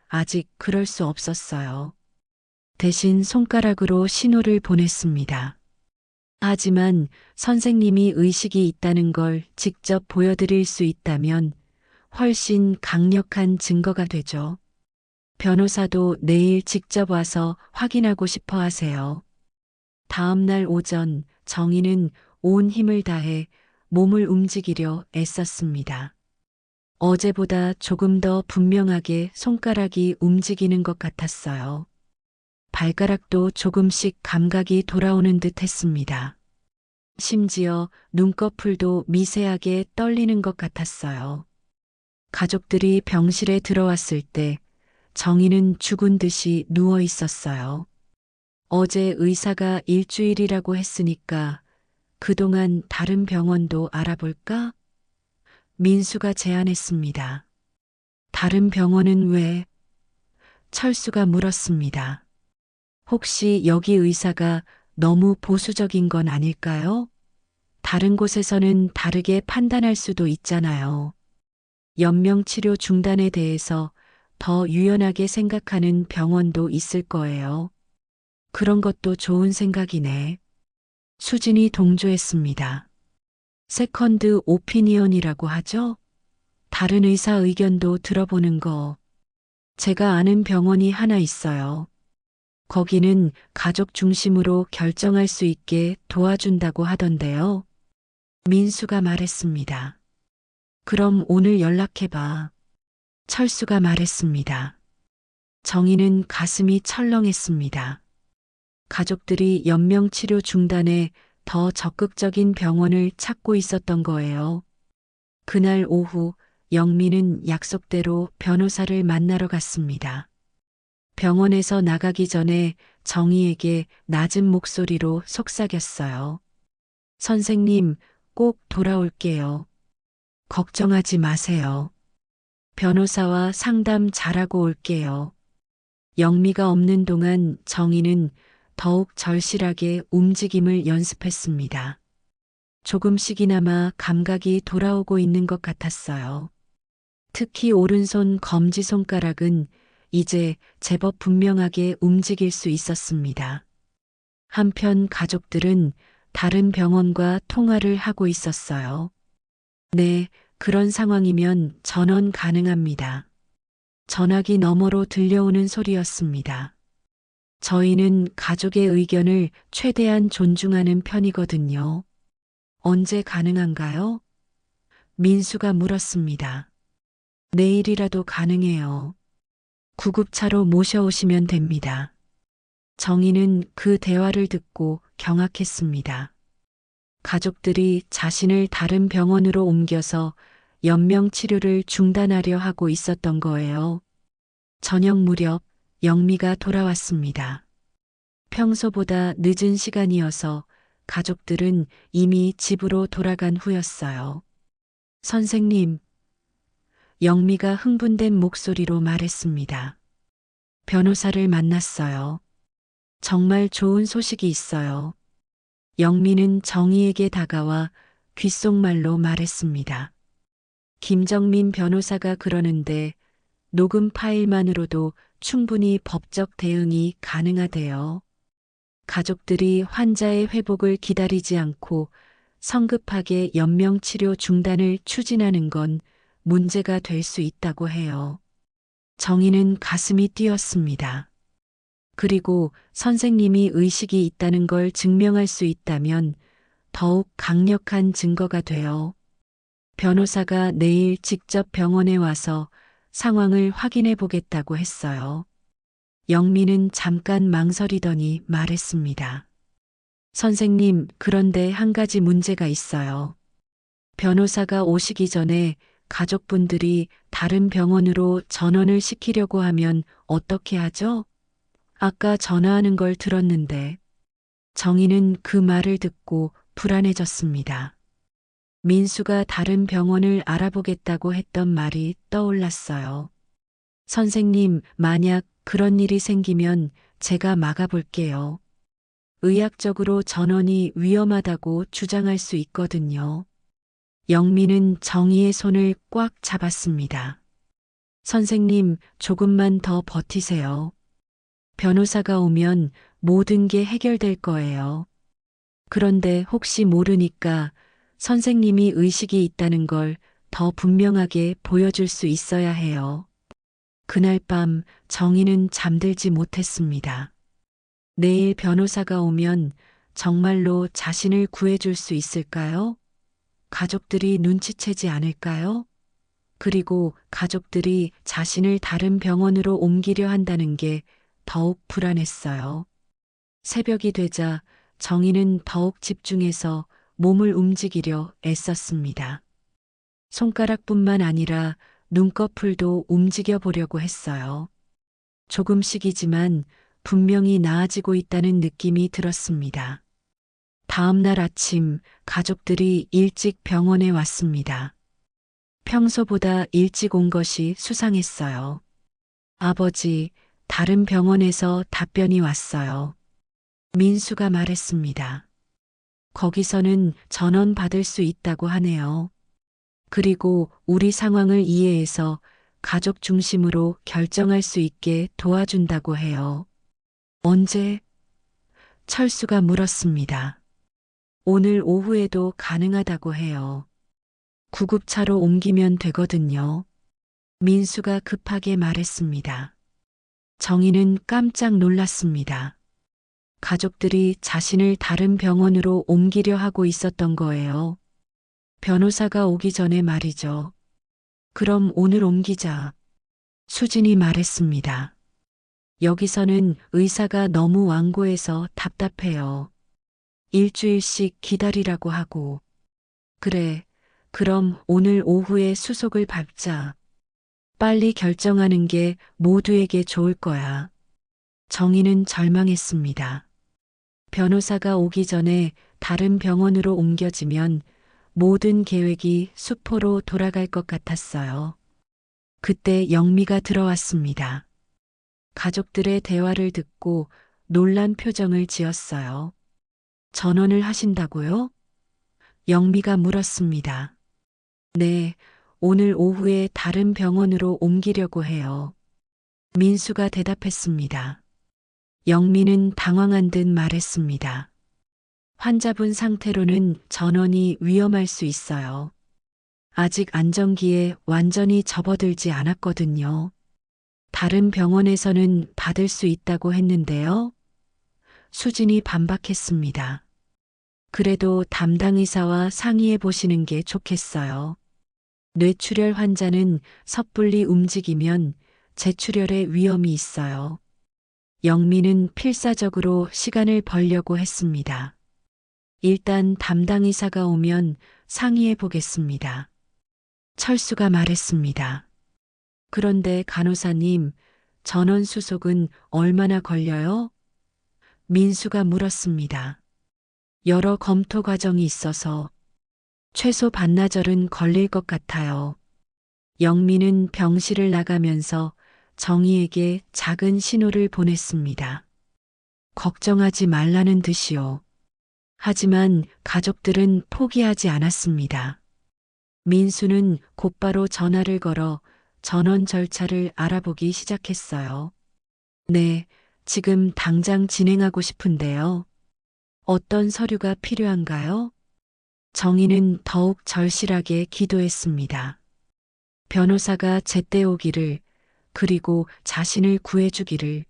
아직 그럴 수 없었어요. 대신 손가락으로 신호를 보냈습니다. 하지만 선생님이 의식이 있다는 걸 직접 보여드릴 수 있다면 훨씬 강력한 증거가 되죠. 변호사도 내일 직접 와서 확인하고 싶어 하세요. 다음 날 오전 정희는 온 힘을 다해 몸을 움직이려 애썼습니다. 어제보다 조금 더 분명하게 손가락이 움직이는 것 같았어요. 발가락도 조금씩 감각이 돌아오는 듯 했습니다. 심지어 눈꺼풀도 미세하게 떨리는 것 같았어요. 가족들이 병실에 들어왔을 때 정희는 죽은 듯이 누워 있었어요. 어제 의사가 일주일이라고 했으니까 그동안 다른 병원도 알아볼까? 민수가 제안했습니다. 다른 병원은 왜? 철수가 물었습니다. 혹시 여기 의사가 너무 보수적인 건 아닐까요? 다른 곳에서는 다르게 판단할 수도 있잖아요. 연명치료 중단에 대해서 더 유연하게 생각하는 병원도 있을 거예요. 그런 것도 좋은 생각이네. 수진이 동조했습니다. 세컨드 오피니언이라고 하죠? 다른 의사 의견도 들어보는 거. 제가 아는 병원이 하나 있어요. 거기는 가족 중심으로 결정할 수 있게 도와준다고 하던데요. 민수가 말했습니다. 그럼 오늘 연락해봐. 철수가 말했습니다. 정희는 가슴이 철렁했습니다. 가족들이 연명치료 중단에 더 적극적인 병원을 찾고 있었던 거예요. 그날 오후 영미는 약속대로 변호사를 만나러 갔습니다. 병원에서 나가기 전에 정희에게 낮은 목소리로 속삭였어요. 선생님, 꼭 돌아올게요. 걱정하지 마세요. 변호사와 상담 잘하고 올게요. 영미가 없는 동안 정희는 더욱 절실하게 움직임을 연습했습니다. 조금씩이나마 감각이 돌아오고 있는 것 같았어요. 특히 오른손 검지손가락은 이제 제법 분명하게 움직일 수 있었습니다. 한편 가족들은 다른 병원과 통화를 하고 있었어요. 네, 그런 상황이면 전원 가능합니다. 전화기 너머로 들려오는 소리였습니다. 저희는 가족의 의견을 최대한 존중하는 편이거든요. 언제 가능한가요? 민수가 물었습니다. 내일이라도 가능해요. 구급차로 모셔오시면 됩니다. 정희는 그 대화를 듣고 경악했습니다. 가족들이 자신을 다른 병원으로 옮겨서 연명 치료를 중단하려 하고 있었던 거예요. 저녁 무렵 영미가 돌아왔습니다. 평소보다 늦은 시간이어서 가족들은 이미 집으로 돌아간 후였어요. 선생님, 영미가 흥분된 목소리로 말했습니다. 변호사를 만났어요. 정말 좋은 소식이 있어요. 영미는 정희에게 다가와 귓속말로 말했습니다. 김정민 변호사가 그러는데 녹음 파일만으로도 충분히 법적 대응이 가능하대요. 가족들이 환자의 회복을 기다리지 않고 성급하게 연명치료 중단을 추진하는 건 문제가 될 수 있다고 해요. 정희는 가슴이 뛰었습니다. 그리고 선생님이 의식이 있다는 걸 증명할 수 있다면 더욱 강력한 증거가 돼요. 변호사가 내일 직접 병원에 와서 상황을 확인해 보겠다고 했어요. 영미는 잠깐 망설이더니 말했습니다. 선생님, 그런데 한 가지 문제가 있어요. 변호사가 오시기 전에 가족분들이 다른 병원으로 전원을 시키려고 하면 어떻게 하죠? 아까 전화하는 걸 들었는데. 정희는 그 말을 듣고 불안해졌습니다. 민수가 다른 병원을 알아보겠다고 했던 말이 떠올랐어요. 선생님, 만약 그런 일이 생기면 제가 막아볼게요. 의학적으로 전원이 위험하다고 주장할 수 있거든요. 영미는 정희의 손을 꽉 잡았습니다. 선생님, 조금만 더 버티세요. 변호사가 오면 모든 게 해결될 거예요. 그런데 혹시 모르니까 선생님이 의식이 있다는 걸 더 분명하게 보여줄 수 있어야 해요. 그날 밤 정희는 잠들지 못했습니다. 내일 변호사가 오면 정말로 자신을 구해줄 수 있을까요? 가족들이 눈치채지 않을까요? 그리고 가족들이 자신을 다른 병원으로 옮기려 한다는 게 더욱 불안했어요. 새벽이 되자 정희는 더욱 집중해서 몸을 움직이려 애썼습니다. 손가락뿐만 아니라 눈꺼풀도 움직여 보려고 했어요. 조금씩이지만 분명히 나아지고 있다는 느낌이 들었습니다. 다음 날 아침 가족들이 일찍 병원에 왔습니다. 평소보다 일찍 온 것이 수상했어요. 아버지, 다른 병원에서 답변이 왔어요. 민수가 말했습니다. 거기서는 전원 받을 수 있다고 하네요. 그리고 우리 상황을 이해해서 가족 중심으로 결정할 수 있게 도와준다고 해요. 언제? 철수가 물었습니다. 오늘 오후에도 가능하다고 해요. 구급차로 옮기면 되거든요. 민수가 급하게 말했습니다. 정희는 깜짝 놀랐습니다. 가족들이 자신을 다른 병원으로 옮기려 하고 있었던 거예요. 변호사가 오기 전에 말이죠. 그럼 오늘 옮기자. 수진이 말했습니다. 여기서는 의사가 너무 완고해서 답답해요. 일주일씩 기다리라고 하고. 그래, 그럼 오늘 오후에 수속을 밟자. 빨리 결정하는 게 모두에게 좋을 거야. 정희는 절망했습니다. 변호사가 오기 전에 다른 병원으로 옮겨지면 모든 계획이 수포로 돌아갈 것 같았어요. 그때 영미가 들어왔습니다. 가족들의 대화를 듣고 놀란 표정을 지었어요. 전원을 하신다고요? 영미가 물었습니다. 네, 오늘 오후에 다른 병원으로 옮기려고 해요. 민수가 대답했습니다. 영미는 당황한 듯 말했습니다. 환자분 상태로는 전원이 위험할 수 있어요. 아직 안정기에 완전히 접어들지 않았거든요. 다른 병원에서는 받을 수 있다고 했는데요. 수진이 반박했습니다. 그래도 담당 의사와 상의해 보시는 게 좋겠어요. 뇌출혈 환자는 섣불리 움직이면 재출혈의 위험이 있어요. 영미는 필사적으로 시간을 벌려고 했습니다. 일단 담당 의사가 오면 상의해 보겠습니다. 철수가 말했습니다. 그런데 간호사님, 전원 수속은 얼마나 걸려요? 민수가 물었습니다. 여러 검토 과정이 있어서 최소 반나절은 걸릴 것 같아요. 영미는 병실을 나가면서 정희에게 작은 신호를 보냈습니다. 걱정하지 말라는 듯이요. 하지만 가족들은 포기하지 않았습니다. 민수는 곧바로 전화를 걸어 전원 절차를 알아보기 시작했어요. 네, 지금 당장 진행하고 싶은데요. 어떤 서류가 필요한가요? 정희는 더욱 절실하게 기도했습니다. 변호사가 제때 오기를, 그리고 자신을 구해주기를.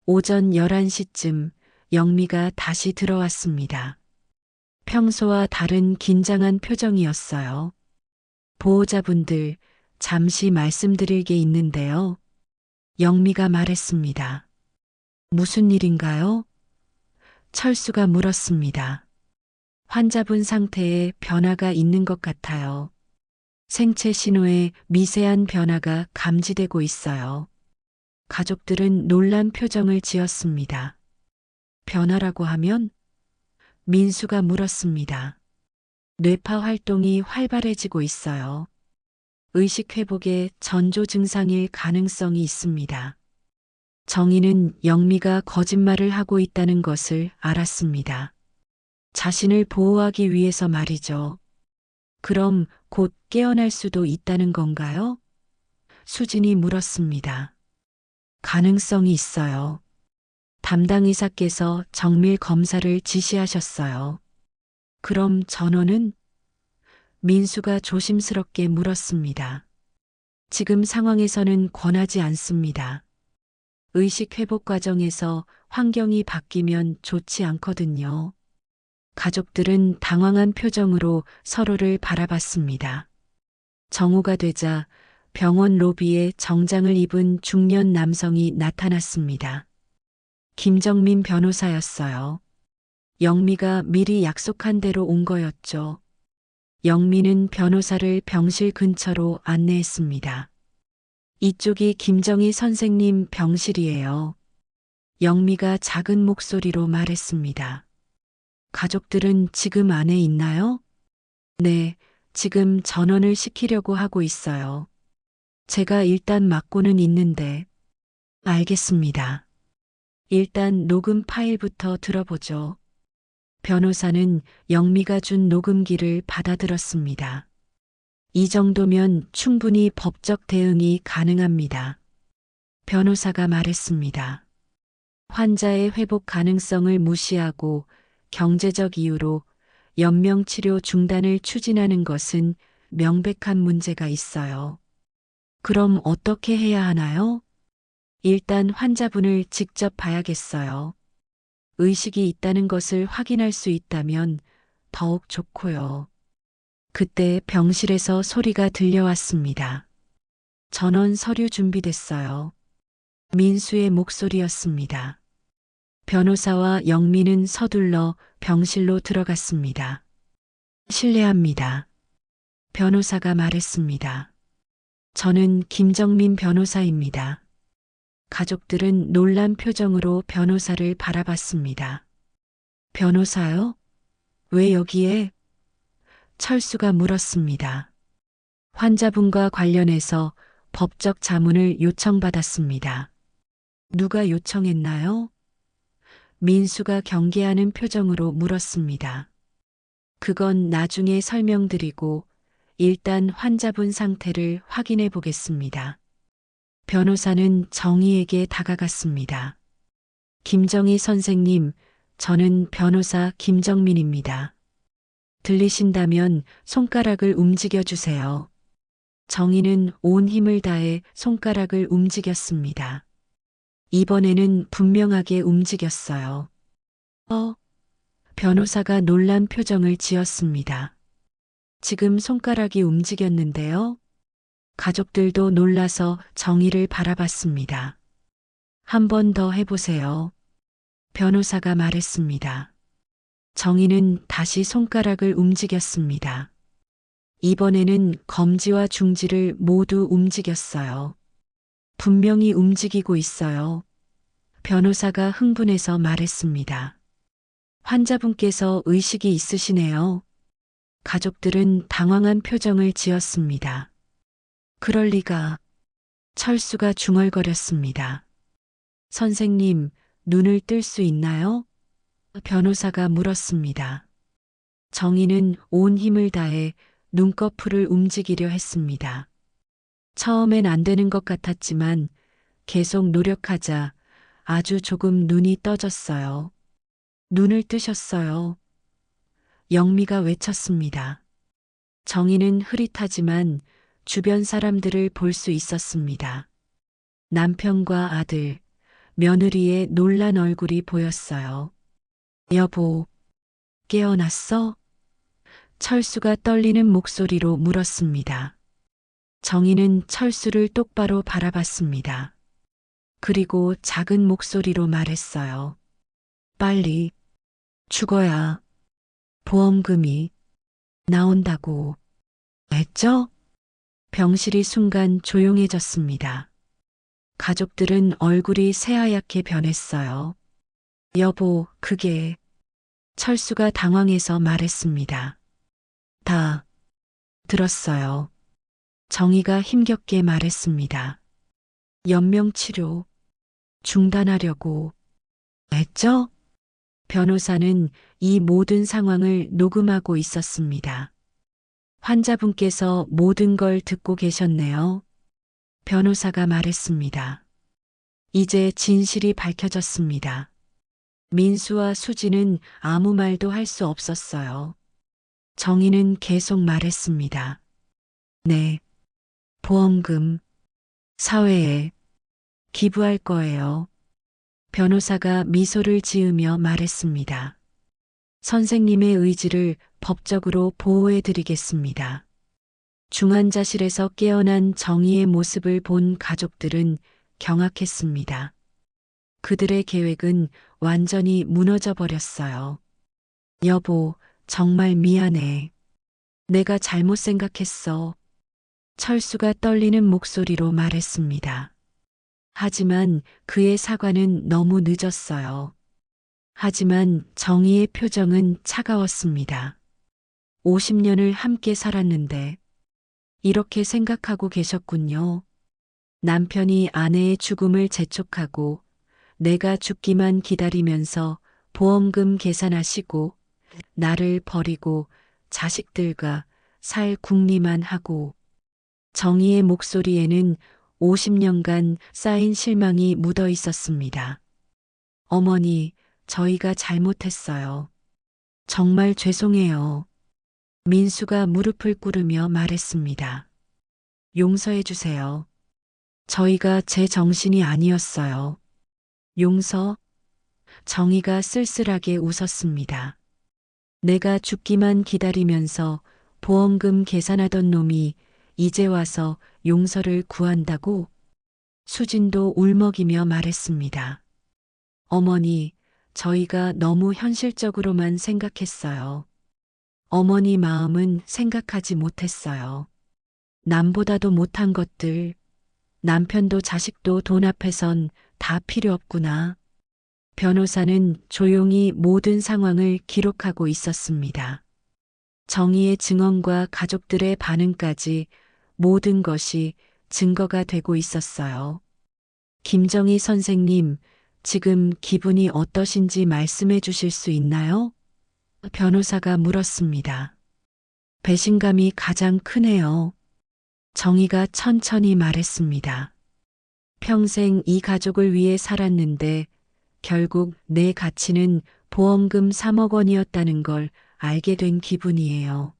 오전 11시쯤 영미가 다시 들어왔습니다. 평소와 다른 긴장한 표정이었어요. 보호자분들, 잠시 말씀드릴 게 있는데요. 영미가 말했습니다. 무슨 일인가요? 철수가 물었습니다. 환자분 상태에 변화가 있는 것 같아요. 생체 신호에 미세한 변화가 감지되고 있어요. 가족들은 놀란 표정을 지었습니다. 변화라고 하면? 민수가 물었습니다. 뇌파 활동이 활발해지고 있어요. 의식 회복에 전조 증상일 가능성이 있습니다. 정희는 영미가 거짓말을 하고 있다는 것을 알았습니다. 자신을 보호하기 위해서 말이죠. 그럼 곧 깨어날 수도 있다는 건가요? 수진이 물었습니다. 가능성이 있어요. 담당 의사께서 정밀 검사를 지시하셨어요. 그럼 전원은? 민수가 조심스럽게 물었습니다. 지금 상황에서는 권하지 않습니다. 의식 회복 과정에서 환경이 바뀌면 좋지 않거든요. 가족들은 당황한 표정으로 서로를 바라봤습니다. 정오가 되자 병원 로비에 정장을 입은 중년 남성이 나타났습니다. 김정민 변호사였어요. 영미가 미리 약속한 대로 온 거였죠. 영미는 변호사를 병실 근처로 안내했습니다. 이쪽이 김정희 선생님 병실이에요. 영미가 작은 목소리로 말했습니다. 가족들은 지금 안에 있나요? 네, 지금 전원을 시키려고 하고 있어요. 제가 일단 맡고는 있는데. 알겠습니다. 일단 녹음 파일부터 들어보죠. 변호사는 영미가 준 녹음기를 받아들었습니다. 이 정도면 충분히 법적 대응이 가능합니다. 변호사가 말했습니다. 환자의 회복 가능성을 무시하고 경제적 이유로 연명치료 중단을 추진하는 것은 명백한 문제가 있어요. 그럼 어떻게 해야 하나요? 일단 환자분을 직접 봐야겠어요. 의식이 있다는 것을 확인할 수 있다면 더욱 좋고요. 그때 병실에서 소리가 들려왔습니다. 전원 서류 준비됐어요. 민수의 목소리였습니다. 변호사와 영미는 서둘러 병실로 들어갔습니다. 실례합니다. 변호사가 말했습니다. 저는 김정민 변호사입니다. 가족들은 놀란 표정으로 변호사를 바라봤습니다. 변호사요? 왜 여기에? 철수가 물었습니다. 환자분과 관련해서 법적 자문을 요청받았습니다. 누가 요청했나요? 민수가 경계하는 표정으로 물었습니다. 그건 나중에 설명드리고 일단 환자분 상태를 확인해 보겠습니다. 변호사는 정희에게 다가갔습니다. 김정희 선생님, 저는 변호사 김정민입니다. 들리신다면 손가락을 움직여 주세요. 정희는 온 힘을 다해 손가락을 움직였습니다. 이번에는 분명하게 움직였어요. 변호사가 놀란 표정을 지었습니다. 지금 손가락이 움직였는데요. 가족들도 놀라서 정희를 바라봤습니다. 한 번 더 해보세요. 변호사가 말했습니다. 정희는 다시 손가락을 움직였습니다. 이번에는 검지와 중지를 모두 움직였어요. 분명히 움직이고 있어요. 변호사가 흥분해서 말했습니다. 환자분께서 의식이 있으시네요. 가족들은 당황한 표정을 지었습니다. 그럴 리가. 철수가 중얼거렸습니다. 선생님, 눈을 뜰 수 있나요? 변호사가 물었습니다. 정희는 온 힘을 다해 눈꺼풀을 움직이려 했습니다. 처음엔 안 되는 것 같았지만 계속 노력하자 아주 조금 눈이 떠졌어요. 눈을 뜨셨어요. 영미가 외쳤습니다. 정희는 흐릿하지만 주변 사람들을 볼 수 있었습니다. 남편과 아들, 며느리의 놀란 얼굴이 보였어요. 여보, 깨어났어? 철수가 떨리는 목소리로 물었습니다. 정희는 철수를 똑바로 바라봤습니다. 그리고 작은 목소리로 말했어요. 빨리 죽어야 보험금이 나온다고 했죠? 병실이 순간 조용해졌습니다. 가족들은 얼굴이 새하얗게 변했어요. 여보, 그게 철수가 당황해서 말했습니다. 다 들었어요. 정희가 힘겹게 말했습니다. 연명치료 중단하려고 했죠? 변호사는 이 모든 상황을 녹음하고 있었습니다. 환자분께서 모든 걸 듣고 계셨네요. 변호사가 말했습니다. 이제 진실이 밝혀졌습니다. 민수와 수지는 아무 말도 할 수 없었어요. 정희는 계속 말했습니다. 네, 보험금 사회에 기부할 거예요. 변호사가 미소를 지으며 말했습니다. 선생님의 의지를 법적으로 보호해 드리겠습니다. 중환자실에서 깨어난 정희의 모습을 본 가족들은 경악했습니다. 그들의 계획은 완전히 무너져 버렸어요. 여보, 정말 미안해. 내가 잘못 생각했어. 철수가 떨리는 목소리로 말했습니다. 하지만 그의 사과는 너무 늦었어요. 하지만 정희의 표정은 차가웠습니다. 50년을 함께 살았는데 이렇게 생각하고 계셨군요. 남편이 아내의 죽음을 재촉하고 내가 죽기만 기다리면서 보험금 계산하시고 나를 버리고 자식들과 살 궁리만 하고. 정희의 목소리에는 50년간 쌓인 실망이 묻어 있었습니다. 어머니, 저희가 잘못했어요. 정말 죄송해요. 민수가 무릎을 꿇으며 말했습니다. 용서해 주세요. 저희가 제 정신이 아니었어요. 용서? 정희가 쓸쓸하게 웃었습니다. 내가 죽기만 기다리면서 보험금 계산하던 놈이 이제 와서 용서를 구한다고? 수진도 울먹이며 말했습니다. 어머니, 저희가 너무 현실적으로만 생각했어요. 어머니 마음은 생각하지 못했어요. 남보다도 못한 것들, 남편도 자식도 돈 앞에선 다 필요 없구나. 변호사는 조용히 모든 상황을 기록하고 있었습니다. 정희의 증언과 가족들의 반응까지 모든 것이 증거가 되고 있었어요. 김정희 선생님, 지금 기분이 어떠신지 말씀해 주실 수 있나요? 변호사가 물었습니다. 배신감이 가장 크네요. 정희가 천천히 말했습니다. 평생 이 가족을 위해 살았는데 결국 내 가치는 보험금 3억 원이었다는 걸 알게 된 기분이에요.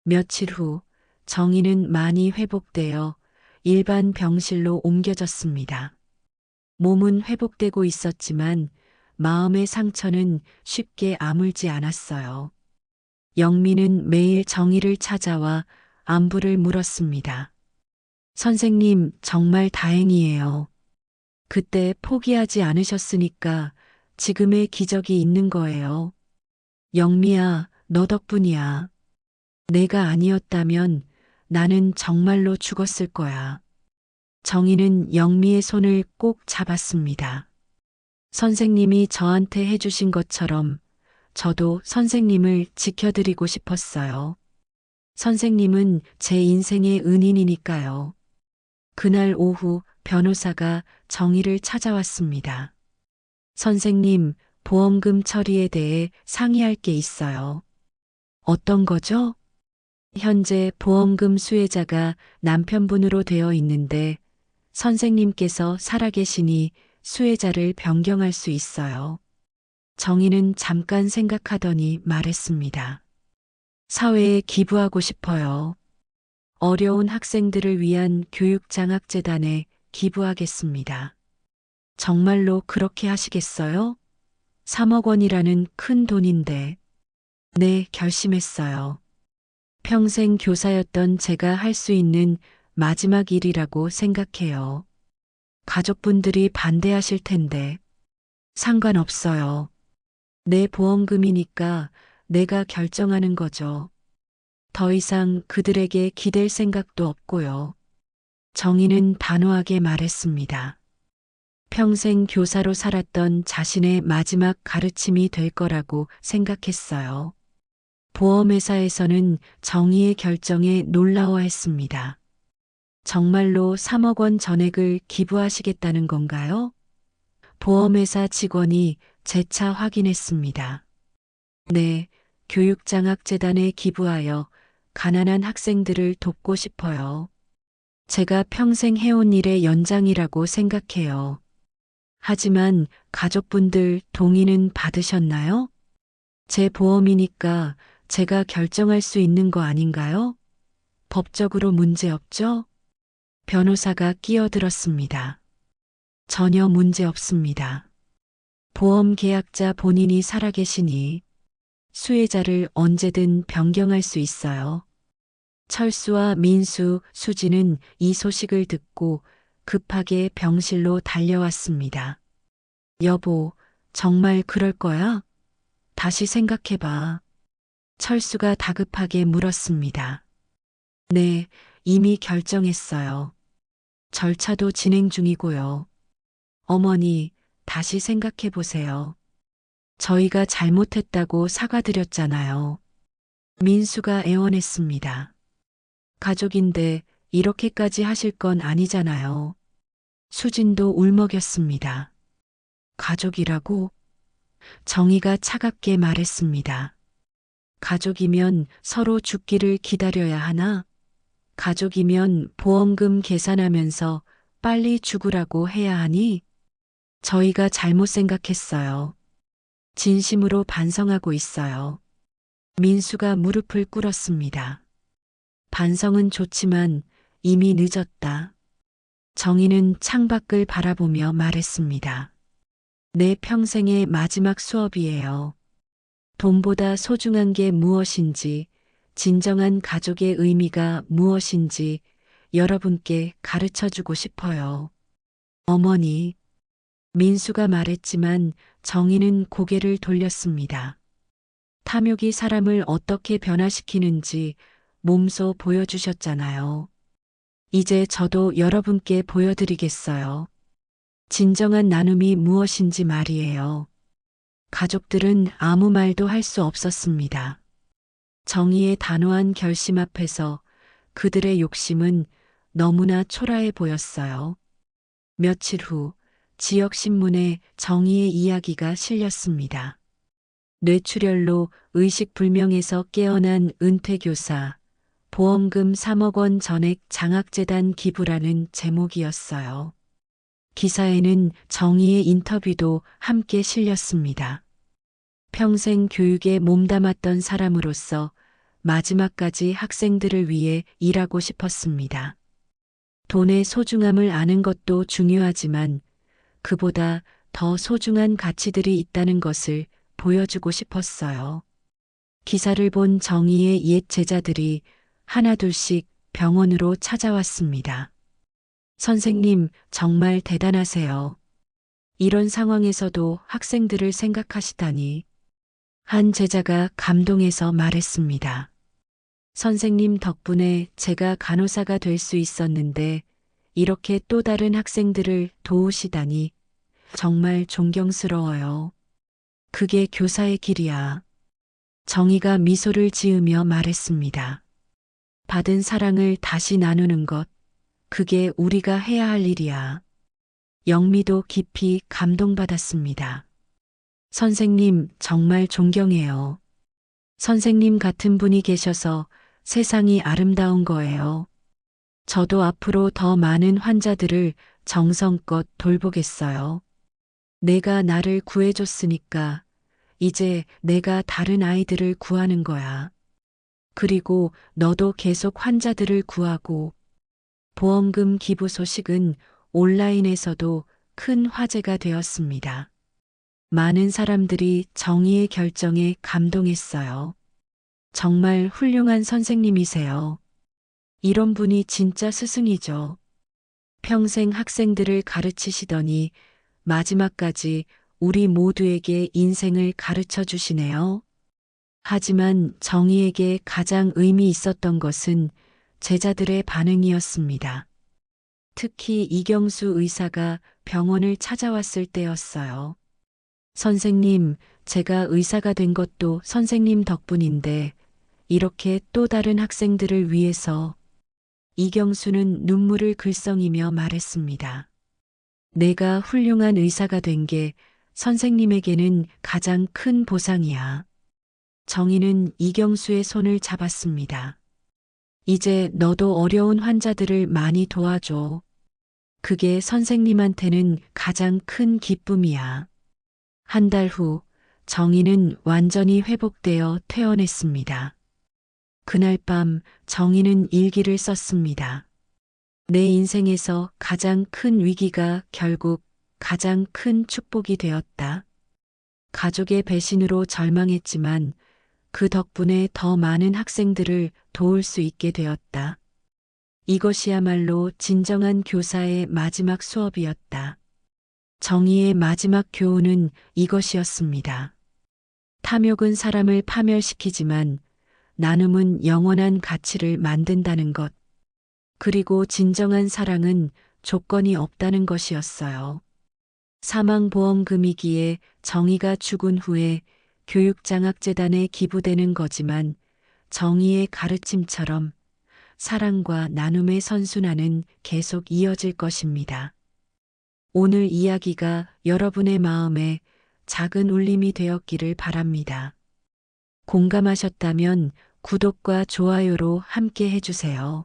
며칠 후 정희는 많이 회복되어 일반 병실로 옮겨졌습니다. 몸은 회복되고 있었지만 마음의 상처는 쉽게 아물지 않았어요. 영미는 매일 정희를 찾아와 안부를 물었습니다. 선생님, 정말 다행이에요. 그때 포기하지 않으셨으니까 지금의 기적이 있는 거예요. 영미야, 너 덕분이야. 내가 아니었다면 나는 정말로 죽었을 거야. 정희는 영미의 손을 꼭 잡았습니다. 선생님이 저한테 해주신 것처럼 저도 선생님을 지켜드리고 싶었어요. 선생님은 제 인생의 은인이니까요. 그날 오후 변호사가 정희를 찾아왔습니다. 선생님, 보험금 처리에 대해 상의할 게 있어요. 어떤 거죠? 현재 보험금 수혜자가 남편분으로 되어 있는데 선생님께서 살아계시니 수혜자를 변경할 수 있어요. 정희는 잠깐 생각하더니 말했습니다. 사회에 기부하고 싶어요. 어려운 학생들을 위한 교육장학재단에 기부하겠습니다. 정말로 그렇게 하시겠어요? 3억 원이라는 큰 돈인데. 네, 결심했어요. 평생 교사였던 제가 할 수 있는 마지막 일이라고 생각해요. 가족분들이 반대하실 텐데. 상관없어요. 내 보험금이니까 내가 결정하는 거죠. 더 이상 그들에게 기댈 생각도 없고요. 정희는 단호하게 말했습니다. 평생 교사로 살았던 자신의 마지막 가르침이 될 거라고 생각했어요. 보험회사에서는 정희의 결정에 놀라워했습니다. 정말로 3억 원 전액을 기부하시겠다는 건가요? 보험회사 직원이 재차 확인했습니다. 네, 교육장학재단에 기부하여 가난한 학생들을 돕고 싶어요. 제가 평생 해온 일의 연장이라고 생각해요. 하지만 가족분들 동의는 받으셨나요? 제 보험이니까 제가 결정할 수 있는 거 아닌가요? 법적으로 문제 없죠? 변호사가 끼어들었습니다. 전혀 문제 없습니다. 보험 계약자 본인이 살아계시니 수혜자를 언제든 변경할 수 있어요. 철수와 민수, 수지는 이 소식을 듣고 급하게 병실로 달려왔습니다. 여보, 정말 그럴 거야? 다시 생각해봐. 철수가 다급하게 물었습니다. 네, 이미 결정했어요. 절차도 진행 중이고요. 어머니, 다시 생각해 보세요. 저희가 잘못했다고 사과드렸잖아요. 민수가 애원했습니다. 가족인데 이렇게까지 하실 건 아니잖아요. 수진도 울먹였습니다. 가족이라고? 정희가 차갑게 말했습니다. 가족이면 서로 죽기를 기다려야 하나? 가족이면 보험금 계산하면서 빨리 죽으라고 해야 하니? 저희가 잘못 생각했어요. 진심으로 반성하고 있어요. 민수가 무릎을 꿇었습니다. 반성은 좋지만 이미 늦었다. 정희는 창밖을 바라보며 말했습니다. 내 평생의 마지막 수업이에요. 돈보다 소중한 게 무엇인지, 진정한 가족의 의미가 무엇인지 여러분께 가르쳐 주고 싶어요. 어머니, 민수가 말했지만 정희는 고개를 돌렸습니다. 탐욕이 사람을 어떻게 변화시키는지 몸소 보여주셨잖아요. 이제 저도 여러분께 보여드리겠어요. 진정한 나눔이 무엇인지 말이에요. 가족들은 아무 말도 할 수 없었습니다. 정희의 단호한 결심 앞에서 그들의 욕심은 너무나 초라해 보였어요. 며칠 후 지역신문에 정희의 이야기가 실렸습니다. 뇌출혈로 의식불명에서 깨어난 은퇴교사, 보험금 3억 원 전액 장학재단 기부라는 제목이었어요. 기사에는 정희의 인터뷰도 함께 실렸습니다. 평생 교육에 몸담았던 사람으로서 마지막까지 학생들을 위해 일하고 싶었습니다. 돈의 소중함을 아는 것도 중요하지만 그보다 더 소중한 가치들이 있다는 것을 보여주고 싶었어요. 기사를 본 정희의 옛 제자들이 하나둘씩 병원으로 찾아왔습니다. 선생님, 정말 대단하세요. 이런 상황에서도 학생들을 생각하시다니. 한 제자가 감동해서 말했습니다. 선생님 덕분에 제가 간호사가 될 수 있었는데 이렇게 또 다른 학생들을 도우시다니 정말 존경스러워요. 그게 교사의 길이야. 정희가 미소를 지으며 말했습니다. 받은 사랑을 다시 나누는 것, 그게 우리가 해야 할 일이야. 영미도 깊이 감동받았습니다. 선생님, 정말 존경해요. 선생님 같은 분이 계셔서 세상이 아름다운 거예요. 저도 앞으로 더 많은 환자들을 정성껏 돌보겠어요. 내가 나를 구해줬으니까 이제 내가 다른 아이들을 구하는 거야. 그리고 너도 계속 환자들을 구하고 보험금 기부 소식은 온라인에서도 큰 화제가 되었습니다. 많은 사람들이 정의의 결정에 감동했어요. 정말 훌륭한 선생님이세요. 이런 분이 진짜 스승이죠. 평생 학생들을 가르치시더니 마지막까지 우리 모두에게 인생을 가르쳐 주시네요. 하지만 정의에게 가장 의미 있었던 것은 제자들의 반응이었습니다. 특히 이경수 의사가 병원을 찾아왔을 때였어요. 선생님, 제가 의사가 된 것도 선생님 덕분인데 이렇게 또 다른 학생들을 위해서 이경수는 눈물을 글썽이며 말했습니다. 내가 훌륭한 의사가 된 게 선생님에게는 가장 큰 보상이야. 정희는 이경수의 손을 잡았습니다. 이제 너도 어려운 환자들을 많이 도와줘. 그게 선생님한테는 가장 큰 기쁨이야. 한 달 후 정희는 완전히 회복되어 퇴원했습니다. 그날 밤 정희는 일기를 썼습니다. 내 인생에서 가장 큰 위기가 결국 가장 큰 축복이 되었다. 가족의 배신으로 절망했지만 그 덕분에 더 많은 학생들을 도울 수 있게 되었다. 이것이야말로 진정한 교사의 마지막 수업이었다. 정의의 마지막 교훈은 이것이었습니다. 탐욕은 사람을 파멸시키지만 나눔은 영원한 가치를 만든다는 것. 그리고 진정한 사랑은 조건이 없다는 것이었어요. 사망보험금이기에 정의가 죽은 후에 교육장학재단에 기부되는 거지만 정의의 가르침처럼 사랑과 나눔의 선순환은 계속 이어질 것입니다. 오늘 이야기가 여러분의 마음에 작은 울림이 되었기를 바랍니다. 공감하셨다면 구독과 좋아요로 함께 해주세요.